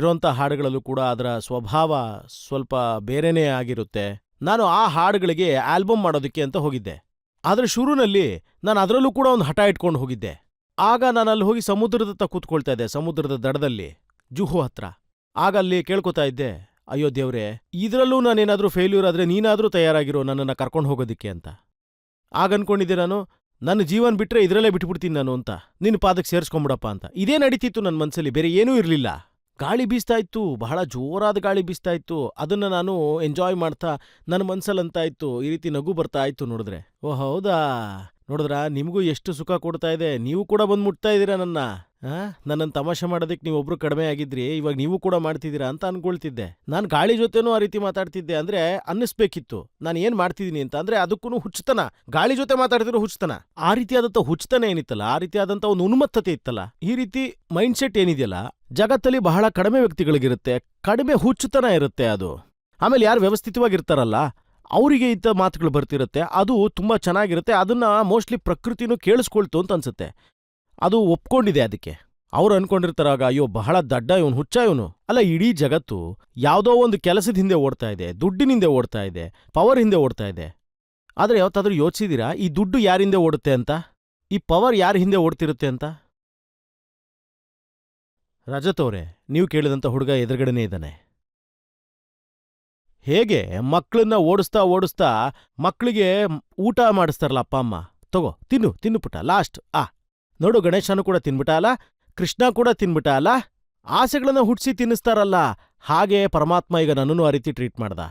ಇರೋಂಥ ಹಾಡುಗಳಲ್ಲೂ ಕೂಡ ಅದರ ಸ್ವಭಾವ ಸ್ವಲ್ಪ ಬೇರೆನೇ ಆಗಿರುತ್ತೆ. ನಾನು ಆ ಹಾಡುಗಳಿಗೆ ಆಲ್ಬಮ್ ಮಾಡೋದಕ್ಕೆ ಅಂತ ಹೋಗಿದ್ದೆ. ಆದರೆ ಶುರುನಲ್ಲಿ ನಾನು ಅದರಲ್ಲೂ ಕೂಡ ಒಂದು ಹಠ ಇಟ್ಕೊಂಡು ಹೋಗಿದ್ದೆ. ಆಗ ನಾನು ಅಲ್ಲಿ ಹೋಗಿ ಸಮುದ್ರದ ಹತ್ರ ಕೂತ್ಕೊಳ್ತಾ ಇದ್ದೆ, ಸಮುದ್ರದ ದಡದಲ್ಲಿ, ಜುಹು ಹತ್ರ. ಆಗ ಅಲ್ಲಿ ಕೇಳ್ಕೊತಾ ಇದ್ದೆ, ಅಯ್ಯೋ ದೇವ್ರೇ, ಇದರಲ್ಲೂ ನಾನೇನಾದರೂ ಫೇಲ್ಯೂರ್ ಆದರೆ ನೀನಾದರೂ ತಯಾರಾಗಿರೋ ನನ್ನನ್ನು ಕರ್ಕೊಂಡು ಹೋಗೋದಕ್ಕೆ ಅಂತ. ಆಗ ಅನ್ಕೊಂಡಿದ್ದೆ ನಾನು, ನನ್ನ ಜೀವನ ಬಿಟ್ಟರೆ ಇದರಲ್ಲೇ ಬಿಟ್ಬಿಡ್ತೀನಿ ನಾನು ಅಂತ, ನಿನ್ನ ಪಾದಕ್ಕೆ ಸೇರಿಸ್ಕೊಂಬಿಡಪ್ಪ ಅಂತ. ಇದೇ ನಡೀತಿತ್ತು ನನ್ನ ಮನಸ್ಸಲ್ಲಿ, ಬೇರೆ ಏನೂ ಇರಲಿಲ್ಲ. ಗಾಳಿ ಬೀಸ್ತಾ ಇತ್ತು, ಬಹಳ ಜೋರಾದ ಗಾಳಿ ಬೀಸ್ತಾ ಇತ್ತು. ಅದನ್ನು ನಾನು ಎಂಜಾಯ್ ಮಾಡ್ತಾ ನನ್ನ ಮನಸ್ಸಲ್ಲಂತ ಇತ್ತು, ಈ ರೀತಿ ನಗು ಬರ್ತಾ ಇತ್ತು. ನೋಡಿದ್ರೆ, ಓ ಹೌದಾ, ನೋಡಿದ್ರ ನಿಮಗೂ ಎಷ್ಟು ಸುಖ ಕೊಡ್ತಾ ಇದೆ, ನೀವು ಕೂಡ ಬಂದು ಮುಟ್ತಾ ಇದ್ದೀರಾ ನನ್ನನ್ನು ತಮಾಷೆ ಮಾಡೋದಕ್ಕೆ ನೀವೊಬ್ರು ಕಡಿಮೆ ಆಗಿದ್ರಿ, ಇವಾಗ ನೀವು ಕೂಡ ಮಾಡ್ತಿದ್ದೀರಾ ಅಂತ ಅನ್ಕೊಳ್ತಿದ್ದೆ. ನಾನು ಗಾಳಿ ಜೊತೆನೂ ಆ ರೀತಿ ಮಾತಾಡ್ತಿದ್ದೆ. ಅಂದ್ರೆ ಅನ್ನಿಸ್ಬೇಕಿತ್ತು ನಾನು ಏನ್ ಮಾಡ್ತಿದ್ದೀನಿ ಅಂತ. ಅಂದ್ರೆ ಅದಕ್ಕೂ ಹುಚ್ಚತನ, ಗಾಳಿ ಜೊತೆ ಮಾತಾಡ್ತಿರೋ ಹುಚ್ಚತನ, ಆ ರೀತಿಯಾದಂಥ ಹುಚ್ಚತನ ಏನಿತ್ತಲ್ಲ, ಆ ರೀತಿಯಾದಂಥ ಒಂದು ಉನ್ಮತ್ತತೆ ಇತ್ತಲ್ಲ, ಈ ರೀತಿ ಮೈಂಡ್ಸೆಟ್ ಏನಿದೆಯಲ್ಲ, ಜಗತ್ತಲ್ಲಿ ಬಹಳ ಕಡಿಮೆ ವ್ಯಕ್ತಿಗಳಿಗಿರುತ್ತೆ, ಕಡಿಮೆ ಹುಚ್ಚತನ ಇರುತ್ತೆ ಅದು. ಆಮೇಲೆ ಯಾರು ವ್ಯವಸ್ಥಿತವಾಗಿರ್ತಾರಲ್ಲ ಅವರಿಗೆ ಇಂಥ ಮಾತುಗಳು ಬರ್ತಿರುತ್ತೆ, ಅದು ತುಂಬ ಚೆನ್ನಾಗಿರುತ್ತೆ. ಅದನ್ನ ಮೋಸ್ಟ್ಲಿ ಪ್ರಕೃತಿನೂ ಕೇಳಿಸ್ಕೊಳ್ತು ಅಂತ ಅನ್ಸುತ್ತೆ. ಅದು ಒಪ್ಕೊಂಡಿದೆ ಅದಕ್ಕೆ. ಅವ್ರು ಅನ್ಕೊಂಡಿರ್ತಾರಾಗ, ಅಯ್ಯೋ ಬಹಳ ದಡ್ಡ ಇವನು, ಹುಚ್ಚ ಇವನು. ಅಲ್ಲ, ಇಡೀ ಜಗತ್ತು ಯಾವುದೋ ಒಂದು ಕೆಲಸದ ಹಿಂದೆ ಓಡ್ತಾ ಇದೆ, ದುಡ್ಡಿನಿಂದೆ ಓಡ್ತಾ ಇದೆ, ಪವರ್ ಹಿಂದೆ ಓಡ್ತಾ ಇದೆ. ಆದರೆ ಯಾವತ್ತಾದ್ರೂ ಯೋಚಿಸಿದಿರಾ ಈ ದುಡ್ಡು ಯಾರಿಂದೆ ಓಡುತ್ತೆ ಅಂತ, ಈ ಪವರ್ ಯಾರ ಹಿಂದೆ ಓಡ್ತಿರುತ್ತೆ ಅಂತ? ರಜತ್ ಅವರೇ, ನೀವು ಕೇಳಿದಂಥ ಹುಡುಗ ಎದುರುಗಡೆನೇ ಇದ್ದಾನೆ. ಹೇಗೆ ಮಕ್ಕಳನ್ನ ಓಡಿಸ್ತಾ ಮಕ್ಕಳಿಗೆ ಊಟ ಮಾಡಿಸ್ತಾರಲ್ಲ ಅಪ್ಪ ಅಮ್ಮ, ತಗೋ ತಿನ್ನು ಪುಟ, ಲಾಸ್ಟ್ ನೋಡು ಗಣೇಶನು ಕೂಡ ತಿನ್ಬಿಟ್ಟ ಅಲ್ಲ, ಕೃಷ್ಣ ಕೂಡ ತಿನ್ಬಿಟ್ಟ ಅಲ್ಲ, ಆಸೆಗಳನ್ನ ಹುಟ್ಟಿಸಿ ತಿನ್ನಿಸ್ತಾರಲ್ಲ, ಹಾಗೆ ಪರಮಾತ್ಮ ಈಗ ನನ್ನನ್ನು ಆ ರೀತಿ ಟ್ರೀಟ್ ಮಾಡ್ದ.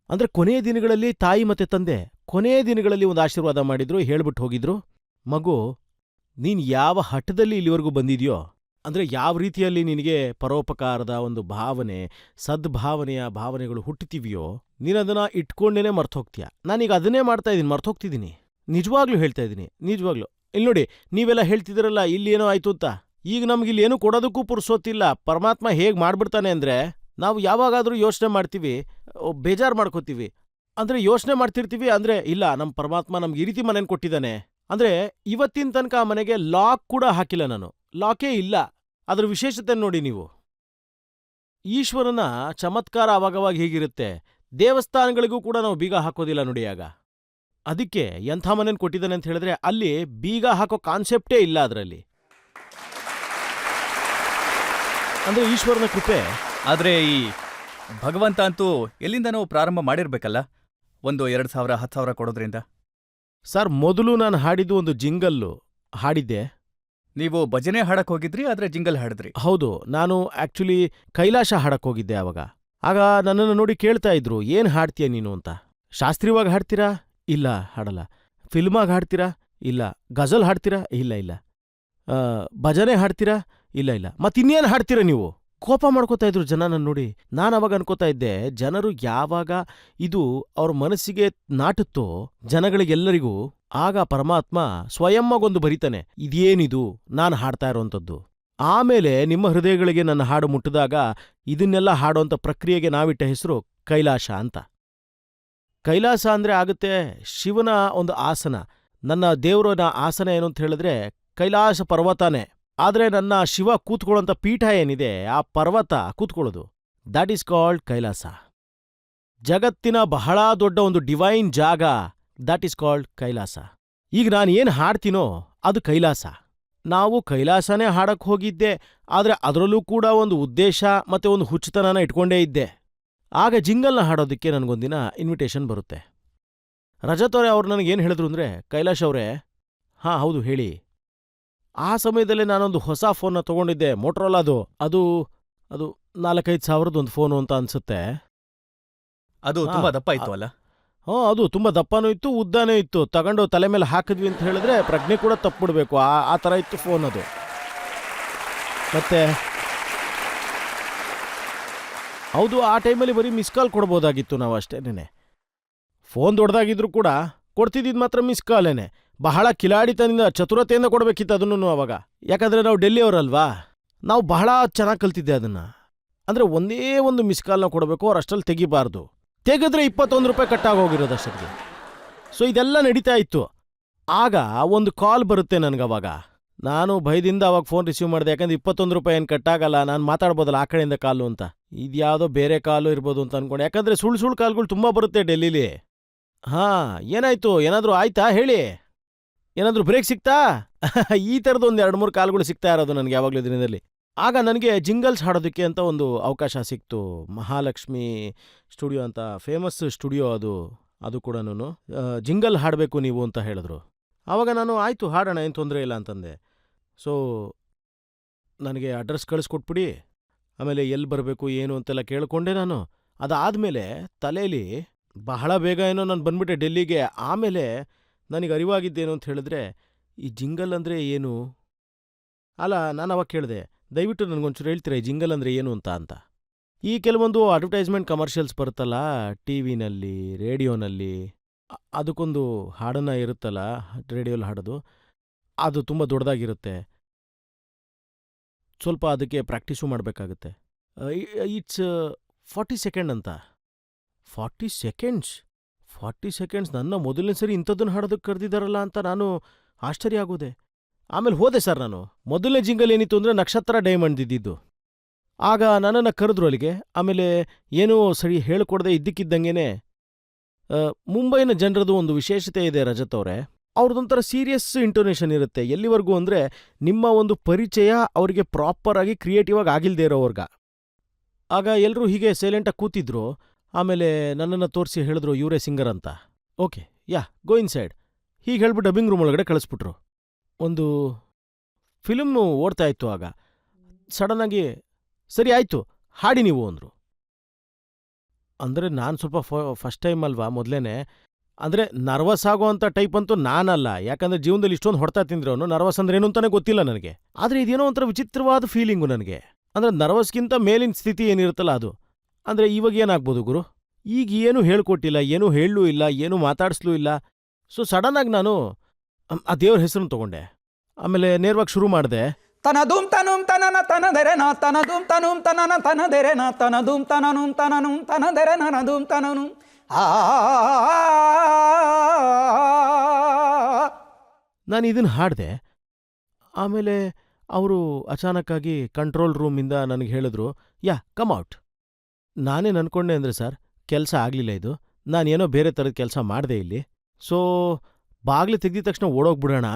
ಅಂದ್ರೆ ಕೊನೆಯ ದಿನಗಳಲ್ಲಿ ತಾಯಿ ಮತ್ತೆ ತಂದೆ ಕೊನೆಯ ದಿನಗಳಲ್ಲಿ ಒಂದು ಆಶೀರ್ವಾದ ಮಾಡಿದ್ರು, ಹೇಳ್ಬಿಟ್ಟು ಹೋಗಿದ್ರು, ಮಗು, ನೀನ್ ಯಾವ ಹಠದಲ್ಲಿ ಇಲ್ಲಿವರೆಗೂ ಬಂದಿದ್ಯೋ, ಅಂದ್ರೆ ಯಾವ ರೀತಿಯಲ್ಲಿ ನಿನಗೆ ಪರೋಪಕಾರದ ಒಂದು ಭಾವನೆ, ಸದ್ಭಾವನೆಯ ಭಾವನೆಗಳು ಹುಟ್ಟುತ್ತಿವೆಯೋ, ನೀನದನ್ನ ಇಟ್ಕೊಂಡೇನೆ ಮರ್ತೋಗ್ತೀಯ. ನಾನೀಗ ಅದನ್ನೇ ಮಾಡ್ತಾ ಇದ್ದೀನಿ, ಮರ್ತೋಗ್ತಿದ್ದೀನಿ. ನಿಜವಾಗ್ಲೂ ಹೇಳ್ತಾ ಇದ್ದೀನಿ, ನಿಜವಾಗ್ಲೂ. ಇಲ್ಲಿ ನೋಡಿ, ನೀವೆಲ್ಲ ಹೇಳ್ತಿದ್ದೀರಲ್ಲ ಇಲ್ಲಿ ಏನೋ ಆಯ್ತು ಅಂತ. ಈಗ ನಮ್ಗಿಲ್ಲಿ ಏನೂ ಕೊಡೋದಕ್ಕೂ ಪುರ್ಸೋತಿಲ್ಲ. ಪರಮಾತ್ಮ ಹೇಗ್ ಮಾಡ್ಬಿಡ್ತಾನೆ ಅಂದ್ರೆ, ನಾವು ಯಾವಾಗಾದ್ರೂ ಯೋಚನೆ ಮಾಡ್ತೀವಿ, ಬೇಜಾರು ಮಾಡ್ಕೋತೀವಿ. ಅಂದ್ರೆ ಯೋಚನೆ ಮಾಡ್ತಿರ್ತೀವಿ, ಅಂದ್ರೆ ಇಲ್ಲ, ನಮ್ಮ ಪರಮಾತ್ಮ ನಮ್ಗೆ ಈ ರೀತಿ ಮನೇನ್ ಕೊಟ್ಟಿದ್ದಾನೆ. ಅಂದ್ರೆ ಇವತ್ತಿನ ತನಕ ಆ ಮನೆಗೆ ಲಾಕ್ ಕೂಡ ಹಾಕಿಲ್ಲ ನಾನು, ಲಾಕೇ ಇಲ್ಲ. ಅದ್ರ ವಿಶೇಷತೆ ನೋಡಿ ನೀವು. ಈಶ್ವರನ ಚಮತ್ಕಾರ ಅವಾಗವಾಗ ಹೇಗಿರುತ್ತೆ, ದೇವಸ್ಥಾನಗಳಿಗೂ ಕೂಡ ನಾವು ಬೀಗ ಹಾಕೋದಿಲ್ಲ ನೋಡಿ. ಆಗ ಅದಕ್ಕೆ ಎಂಥ ಮನೇನ್ ಕೊಟ್ಟಿದ್ದಾನೆ ಅಂತ ಹೇಳಿದ್ರೆ, ಅಲ್ಲಿ ಬೀಗ ಹಾಕೋ ಕಾನ್ಸೆಪ್ಟೇ ಇಲ್ಲ ಅದರಲ್ಲಿ. ಅಂದ್ರೆ ಈಶ್ವರನ ಕೃಪೆ. ಆದ್ರೆ ಈ ಭಗವಂತ ಅಂತೂ ಎಲ್ಲಿಂದನೋ ಪ್ರಾರಂಭ ಮಾಡಿರ್ಬೇಕಲ್ಲ, ಒಂದು 2,000 10,000 ಕೊಡೋದ್ರಿಂದ. ಸರ್, ಮೊದಲು ನಾನು ಹಾಡಿದ್ದು ಒಂದು ಜಿಂಗಲ್ಲು ಹಾಡಿದ್ದೆ. ನೀವು ಭಜನೆ ಹಾಡಕ್ ಹೋಗಿದ್ರಿ, ಆದ್ರೆ ಜಿಂಗಲ್ ಹಾಡಿದ್ರಿ. ಹೌದು, ನಾನು ಆಕ್ಚುಲಿ ಕೈಲಾಶ ಹಾಡಕ್ ಹೋಗಿದ್ದೆ ಆವಾಗ. ಆಗ ನನ್ನನ್ನು ನೋಡಿ ಕೇಳ್ತಾ ಇದ್ರು, ಏನ್ ಹಾಡ್ತೀಯ ನೀನು ಅಂತ. ಶಾಸ್ತ್ರೀಯವಾಗಿ ಹಾಡ್ತೀರಾ? ಇಲ್ಲ, ಹಾಡಲ್ಲ. ಫಿಲ್ಮಾಗಿ ಹಾಡ್ತೀರಾ? ಇಲ್ಲ. ಗಜಲ್ ಹಾಡ್ತೀರಾ? ಇಲ್ಲ ಇಲ್ಲ. ಭಜನೆ ಹಾಡ್ತೀರಾ? ಇಲ್ಲ ಇಲ್ಲ. ಮತ್ತಿನ್ನೇನು ಹಾಡ್ತೀರಾ ನೀವು? ಕೋಪ ಮಾಡ್ಕೋತಾ ಇದ್ರು ಜನ ನನ್ನ ನೋಡಿ. ನಾನು ಅವಾಗ ಅನ್ಕೋತಾ ಇದ್ದೆ, ಜನರು ಯಾವಾಗ ಇದು ಅವ್ರ ಮನಸ್ಸಿಗೆ ನಾಟುತ್ತೋ ಜನಗಳಿಗೆಲ್ಲರಿಗೂ, ಆಗ ಪರಮಾತ್ಮ ಸ್ವಯಂಗೊಂದು ಬರಿತಾನೆ, ಇದೇನಿದು ನಾನು ಹಾಡ್ತಾ ಇರೋಂಥದ್ದು. ಆಮೇಲೆ ನಿಮ್ಮ ಹೃದಯಗಳಿಗೆ ನನ್ನ ಹಾಡು ಮುಟ್ಟಿದಾಗ ಇದನ್ನೆಲ್ಲ ಹಾಡೋಂಥ ಪ್ರಕ್ರಿಯೆಗೆ ನಾವಿಟ್ಟ ಹೆಸರು ಕೈಲಾಸ ಅಂತ. ಕೈಲಾಸ ಅಂದ್ರೆ ಆಗುತ್ತೆ ಶಿವನ ಒಂದು ಆಸನ. ನನ್ನ ದೇವರನ ಆಸನ ಏನು ಅಂತ ಹೇಳಿದ್ರೆ ಕೈಲಾಸ ಪರ್ವತನೇ. ಆದ್ರೆ ನನ್ನ ಶಿವ ಕೂತ್ಕೊಳ್ಳೋಂಥ ಪೀಠ ಏನಿದೆ, ಆ ಪರ್ವತ ಕೂತ್ಕೊಳ್ಳೋದು, ದಟ್ ಈಸ್ ಕಾಲ್ಡ್ ಕೈಲಾಸ. ಜಗತ್ತಿನ ಬಹಳ ದೊಡ್ಡ ಒಂದು ಡಿವೈನ್ ಜಾಗ, ದಟ್ ಈಸ್ ಕಾಲ್ಡ್ ಕೈಲಾಸ. ಈಗ ನಾನು ಏನು ಹಾಡ್ತೀನೋ ಅದು ಕೈಲಾಸ. ನಾವು ಕೈಲಾಸನೇ ಹಾಡಕ್ ಹೋಗಿದ್ದೆ, ಆದ್ರೆ ಅದರಲ್ಲೂ ಕೂಡ ಒಂದು ಉದ್ದೇಶ ಮತ್ತೆ ಒಂದು ಹುಚ್ಚುತನನ ಇಟ್ಕೊಂಡೇ ಇದ್ದೆ. ಆಗ ಜಿಂಗಲ್ನ ಹಾಡೋದಕ್ಕೆ ನನಗೊಂದಿನ ಇನ್ವಿಟೇಷನ್ ಬರುತ್ತೆ. ರಜತ್ ಅವರೇ ಅವ್ರು ನನಗೇನು ಹೇಳಿದ್ರು ಅಂದರೆ, ಕೈಲಾಶ್ ಅವರೇ, ಹಾಂ ಹೌದು ಹೇಳಿ. ಆ ಸಮಯದಲ್ಲೇ ನಾನೊಂದು ಹೊಸ ಫೋನ್ನ ತೊಗೊಂಡಿದ್ದೆ, ಮೋಟ್ರೋಲಾದು. ಅದು 4-5 ಸಾವಿರದೊಂದು ಫೋನು ಅಂತ ಅನ್ಸುತ್ತೆ. ಅದು ತುಂಬಾ ದಪ್ಪ ಇತ್ತು ಅಲ್ಲ? ಅದು ತುಂಬ ದಪ್ಪನೂ ಇತ್ತು, ಉದ್ದನೂ ಇತ್ತು. ತಗೊಂಡು ತಲೆ ಮೇಲೆ ಹಾಕಿದ್ವಿ ಅಂತ ಹೇಳಿದ್ರೆ ಪ್ರಜ್ಞೆ ಕೂಡ ತಪ್ಪಿಬಿಡ್ಬೇಕು, ಆ ಥರ ಇತ್ತು ಫೋನ್ ಅದು. ಮತ್ತೆ ಹೌದು, ಆ ಟೈಮಲ್ಲಿ ಬರೀ ಮಿಸ್ ಕಾಲ್ ಕೊಡ್ಬೋದಾಗಿತ್ತು ನಾವು ಅಷ್ಟೇನೆ. ಫೋನ್ ದೊಡ್ಡದಾಗಿದ್ರು ಕೂಡ ಕೊಡ್ತಿದ್ದಿದ್ದು ಮಾತ್ರ ಮಿಸ್ ಕಾಲೇನೆ. ಬಹಳ ಕಿಲಾಡಿತನದಿಂದ, ಚತುರತೆಯಿಂದ ಕೊಡಬೇಕಿತ್ತು ಅದನ್ನು ಅವಾಗ. ಯಾಕಂದರೆ ನಾವು ಡೆಲ್ಲಿಯವರಲ್ವಾ, ನಾವು ಬಹಳ ಚೆನ್ನಾಗಿ ಕಲ್ತಿದ್ದೆ ಅದನ್ನು. ಅಂದರೆ ಒಂದೇ ಒಂದು ಮಿಸ್ ಕಾಲ್ನ ಕೊಡಬೇಕು, ಅವ್ರು ಅಷ್ಟರಲ್ಲಿ ತೆಗಿಬಾರ್ದು. ತೆಗೆದ್ರೆ 21 ರೂಪಾಯಿ ಕಟ್ಟಾಗೋಗಿರೋದು ಅಷ್ಟೊತ್ತಿಗೆ. ಸೊ ಇದೆಲ್ಲ ನಡೀತಾ ಇತ್ತು. ಆಗ ಒಂದು ಕಾಲ್ ಬರುತ್ತೆ ನನಗವಾಗ. ನಾನು ಭಯದಿಂದ ಅವಾಗ ಫೋನ್ ರಿಸೀವ್ ಮಾಡಿದೆ, ಯಾಕಂದ್ರೆ 21 ರೂಪಾಯಿ ಏನು ಕಟ್ಟಾಗಲ್ಲ, ನಾನು ಮಾತಾಡ್ಬೋದಲ್ಲ ಆ ಕಡೆಯಿಂದ ಕಾಲು ಅಂತ. ಇದ್ಯಾವುದೋ ಬೇರೆ ಕಾಲು ಇರ್ಬೋದು ಅಂತ ಅನ್ಕೊಂಡು, ಯಾಕಂದರೆ ಸುಳ್ಳು ಕಾಲ್ಗಳು ತುಂಬ ಬರುತ್ತೆ ಡೆಲ್ಲಿಲಿ. ಹಾಂ, ಏನಾಯ್ತು, ಏನಾದರೂ ಆಯ್ತಾ ಹೇಳಿ, ಏನಾದರೂ ಬ್ರೇಕ್ ಸಿಕ್ತಾ? ಈ ಥರದ್ದು ಒಂದು 2-3 ಕಾಲ್ಗಳು ಸಿಗ್ತಾ ಇರೋದು ನನಗೆ ಯಾವಾಗಲೂ ದಿನದಲ್ಲಿ. ಆಗ ನನಗೆ ಜಿಂಗಲ್ಸ್ ಹಾಡೋದಕ್ಕೆ ಅಂತ ಒಂದು ಅವಕಾಶ ಸಿಕ್ತು. ಮಹಾಲಕ್ಷ್ಮಿ ಸ್ಟುಡಿಯೋ ಅಂತ ಫೇಮಸ್ ಸ್ಟುಡಿಯೋ ಅದು ಕೂಡ ಜಿಂಗಲ್ ಹಾಡಬೇಕು ನೀವು ಅಂತ ಹೇಳಿದ್ರು. ಆವಾಗ ನಾನು ಆಯಿತು ಹಾಡೋಣ, ಏನು ತೊಂದರೆ ಇಲ್ಲ ಅಂತಂದೆ. ಸೊ ನನಗೆ ಅಡ್ರೆಸ್ ಕಳಿಸ್ಕೊಟ್ಬಿಡಿ, ಆಮೇಲೆ ಎಲ್ಲಿ ಬರಬೇಕು ಏನು ಅಂತೆಲ್ಲ ಕೇಳಿಕೊಂಡೆ ನಾನು. ಅದಾದಮೇಲೆ ತಲೆಯಲ್ಲಿ ಬಹಳ ಬೇಗ ಏನೋ ನಾನು ಬಂದ್ಬಿಟ್ಟೆ ಡೆಲ್ಲಿಗೆ. ಆಮೇಲೆ ನನಗೆ ಅರಿವಾಗಿದ್ದೇನು ಅಂತ ಹೇಳಿದ್ರೆ, ಈ ಜಿಂಗಲ್ ಅಂದರೆ ಏನು ಅಲ್ಲ. ನಾನು ಅವಾಗ ಕೇಳಿದೆ, ದಯವಿಟ್ಟು ನನಗೊಂಚೂರು ಹೇಳ್ತೀರಾ ಈ ಜಿಂಗಲ್ ಅಂದರೆ ಏನು ಅಂತ. ಈ ಕೆಲವೊಂದು ಅಡ್ವರ್ಟೈಸ್ಮೆಂಟ್ ಕಮರ್ಷಿಯಲ್ಸ್ ಬರುತ್ತಲ್ಲ ಟಿ ವಿನಲ್ಲಿ, ರೇಡಿಯೋನಲ್ಲಿ, ಅದಕ್ಕೊಂದು ಹಾಡನ್ನು ಇರುತ್ತಲ್ಲ ರೇಡಿಯೋಲಿ ಹಾಡೋದು, ಅದು ತುಂಬ ದೊಡ್ಡದಾಗಿರುತ್ತೆ. ಸ್ವಲ್ಪ ಅದಕ್ಕೆ ಪ್ರಾಕ್ಟೀಸು ಮಾಡಬೇಕಾಗುತ್ತೆ. ಇಟ್ಸ್ 40 ಸೆಕೆಂಡ್ ಅಂತ. 40 ಸೆಕೆಂಡ್ಸ್ ನನ್ನ ಮೊದಲನೇ ಸರಿ ಇಂಥದ್ದನ್ನು ಹಾಡೋದಕ್ಕೆ ಕರೆದಿದ್ದಾರಲ್ಲ ಅಂತ ನಾನು ಆಶ್ಚರ್ಯ ಆಗೋದೆ. ಆಮೇಲೆ ಹೋದೆ ಸರ್ ನಾನು. ಮೊದಲನೇ ಜಿಂಗಲ್ ಏನಿತ್ತು ಅಂದರೆ ನಕ್ಷತ್ರ ಡೈಮಂಡ್ ಇದ್ದಿದ್ದು. ಆಗ ನನ್ನನ್ನು ಕರೆದ್ರು ಅಲ್ಲಿಗೆ. ಆಮೇಲೆ ಏನೋ ಸರಿ ಹೇಳ್ಕೊಡದೆ ಇದ್ದಕ್ಕಿದ್ದಂಗೆ, ಮುಂಬೈನ ಜನರದು ಒಂದು ವಿಶೇಷತೆ ಇದೆ ರಜತ್ ಅವರೇ, ಅವ್ರದ್ದೊಂಥರ ಸೀರಿಯಸ್ ಇಂಟೋನೇಷನ್ ಇರುತ್ತೆ. ಎಲ್ಲಿವರೆಗೂ ಅಂದರೆ ನಿಮ್ಮ ಒಂದು ಪರಿಚಯ ಅವರಿಗೆ ಪ್ರಾಪರ್ ಆಗಿ ಕ್ರಿಯೇಟಿವ್ ಆಗಿ ಆಗಿಲ್ದೇ ಇರೋವರ್ಗ. ಆಗ ಎಲ್ಲರೂ ಹೀಗೆ ಸೈಲೆಂಟಾಗಿ ಕೂತಿದ್ರು. ಆಮೇಲೆ ನನ್ನನ್ನು ತೋರಿಸಿ ಹೇಳಿದ್ರು, ಇವರೇ ಸಿಂಗರ್ ಅಂತ. ಓಕೆ, ಯಾ, ಗೋ ಇನ್ ಸೈಡ್ ಹೀಗೆ ಹೇಳ್ಬಿಟ್ಟು ಡಬ್ಬಿಂಗ್ ರೂಮ್ ಒಳಗಡೆ ಕಳಿಸ್ಬಿಟ್ರು. ಒಂದು ಫಿಲ್ಮು ಓಡ್ತಾ ಇತ್ತು. ಆಗ ಸಡನ್ನಾಗಿ ಸರಿ ಆಯಿತು ಹಾಡಿ ನೀವು ಅಂದರು. ಅಂದರೆ ನಾನು ಸ್ವಲ್ಪ ಫಸ್ಟ್ ಟೈಮ್ ಅಲ್ವಾ ಮೊದಲೇನೆ, ಅಂದ್ರೆ ನರ್ವಸ್ ಆಗೋವಂಥ ಟೈಪ್ ಅಂತೂ ನಾನಲ್ಲ, ಯಾಕಂದ್ರೆ ಜೀವನದಲ್ಲಿ ಇಷ್ಟೊಂದು ಹೊಡ್ತಾ ತಿಂದ್ರವನು ನರ್ವಸ್ ಅಂದ್ರೆ ಏನು ಅಂತಾನೆ ಗೊತ್ತಿಲ್ಲ ನನಗೆ. ಆದ್ರೆ ಇದೇನೋ ಒಂಥರ ವಿಚಿತ್ರವಾದ ಫೀಲಿಂಗು ನನಗೆ. ಅಂದ್ರೆ ನರ್ವಸ್ಗಿಂತ ಮೇಲಿನ ಸ್ಥಿತಿ ಏನಿರುತ್ತಲ್ಲ ಅದು. ಅಂದ್ರೆ ಇವಾಗ ಏನಾಗ್ಬೋದು ಗುರು, ಈಗ ಏನು ಹೇಳ್ಕೊಟ್ಟಿಲ್ಲ, ಏನು ಹೇಳಲೂ ಇಲ್ಲ, ಏನು ಮಾತಾಡಿಸ್ಲೂ ಇಲ್ಲ. ಸೊ ಸಡನ್ ಆಗಿ ನಾನು ಆ ದೇವ್ರ ಹೆಸರನ್ನು ತಗೊಂಡೆ, ಆಮೇಲೆ ನೇರವಾಗಿ ಶುರು ಮಾಡಿದೆ. ತನದುಂ ತನುಂ ತನನ ತನದೆರೆ ನ ತನದುಂ ತನುಂ ತನನ ತನದೆರೆ ನ ತನದುಂ ತನನುಂ ತನನುಂ ತನದೆರೆ ನನದುಂ ತನನು ಆ. ನಾನು ಇದನ್ನು ಹಾಡಿದೆ. ಆಮೇಲೆ ಅವರು ಅಚಾನಕ್ಕಾಗಿ ಕಂಟ್ರೋಲ್ ರೂಮಿಂದ ನನಗೆ ಹೇಳಿದ್ರು, ಯಾ ಕಮ್ ಔಟ್. ನಾನೇನು ಅನ್ಕೊಂಡೆ ಅಂದರೆ, ಸರ್ ಕೆಲಸ ಆಗಲಿಲ್ಲ ಇದು, ನಾನೇನೋ ಬೇರೆ ಥರದ ಕೆಲಸ ಮಾಡಿದೆ ಇಲ್ಲಿ. ಸೊ ಬಾಗಿಲು ತೆಗೆದ ತಕ್ಷಣ ಓಡೋಗ್ಬಿಡೋಣ,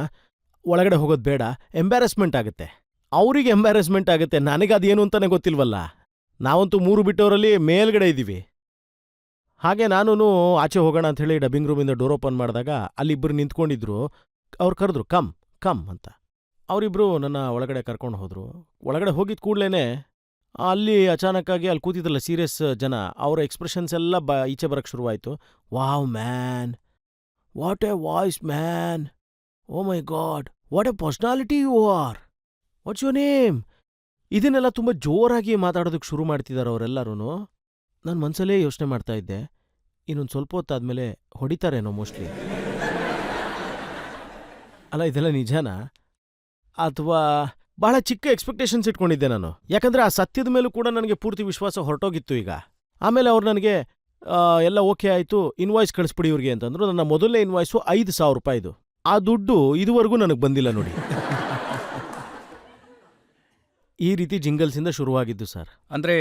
ಒಳಗಡೆ ಹೋಗೋದು ಬೇಡ, ಎಂಬ್ಯಾರಸ್ಮೆಂಟ್ ಆಗುತ್ತೆ. ಅವರಿಗೆ ಎಂಬ್ಯಾರಸ್ಮೆಂಟ್ ಆಗುತ್ತೆ, ನನಗೆ ಅದೇನು ಅಂತಲೇ ಗೊತ್ತಿಲ್ವಲ್ಲ. ನಾವಂತೂ 3 ಬಿಟ್ಟವರಲ್ಲಿ ಮೇಲ್ಗಡೆ ಇದ್ದೀವಿ. ಹಾಗೆ ನಾನು ಆಚೆ ಹೋಗೋಣ ಅಂಥೇಳಿ ಡಬ್ಬಿಂಗ್ ರೂಮಿಂದ ಡೋರ್ ಓಪನ್ ಮಾಡಿದಾಗ ಅಲ್ಲಿಬ್ಬರು ನಿಂತ್ಕೊಂಡಿದ್ರು. ಅವ್ರು ಕರೆದ್ರು, ಕಮ್ ಕಮ್ ಅಂತ. ಅವರಿಬ್ಬರು ನನ್ನ ಒಳಗಡೆ ಕರ್ಕೊಂಡು ಹೋದರು. ಒಳಗಡೆ ಹೋಗಿದ ಕೂಡಲೇ ಅಲ್ಲಿ ಅಚಾನಕ್ಕಾಗಿ ಅಲ್ಲಿ ಕೂತಿದ್ರಲ್ಲ ಸೀರಿಯಸ್ ಜನ, ಅವರ ಎಕ್ಸ್ಪ್ರೆಷನ್ಸ್ ಎಲ್ಲ ಈಚೆ ಬರೋಕ್ಕೆ ಶುರುವಾಯಿತು. Wow man, what a voice man, oh my God, what a personality you are, what's your name. ಇದನ್ನೆಲ್ಲ ತುಂಬ ಜೋರಾಗಿ ಮಾತಾಡೋದಕ್ಕೆ ಶುರು ಮಾಡ್ತಿದ್ದಾರೆ ಅವರೆಲ್ಲರೂ. ನಾನು ಮನಸಲ್ಲೇ ಯೋಚನೆ ಮಾಡ್ತಾ ಇದ್ದೆ, ಇನ್ನೊಂದು ಸ್ವಲ್ಪ ಹೊತ್ತಾದ್ಮೇಲೆ ಹೊಡಿತಾರೇನೋ ಮೋಸ್ಟ್ಲಿ. ಅಲ್ಲ, ಇದೆಲ್ಲ ನಿಜನಾ ಅಥವಾ ಬಹಳ ಚಿಕ್ಕ ಎಕ್ಸ್ಪೆಕ್ಟೇಷನ್ಸ್ ಇಟ್ಕೊಂಡಿದ್ದೆ ನಾನು. ಯಾಕಂದ್ರೆ ಆ ಸತ್ಯದ ಮೇಲೂ ಕೂಡ ನನಗೆ ಪೂರ್ತಿ ವಿಶ್ವಾಸ ಹೊರಟೋಗಿತ್ತು ಈಗ. ಆಮೇಲೆ ಅವ್ರು ನನಗೆ ಎಲ್ಲ ಓಕೆ ಆಯಿತು, ಇನ್ವಾಯ್ಸ್ ಕಳಿಸ್ಬಿಡಿ ಇವ್ರಿಗೆ ಅಂತಂದ್ರು. ನನ್ನ ಮೊದಲನೇ ಇನ್ವಾಯ್ಸು 5,000 ರೂಪಾಯಿದು. ಆ ದುಡ್ಡು ಇದುವರೆಗೂ ನನಗೆ ಬಂದಿಲ್ಲ ನೋಡಿ. ಈ ರೀತಿ ಜಿಂಗಲ್ಸಿಂದ ಶುರುವಾಗಿದ್ದು ಸರ್. ಅಂದ್ರೆ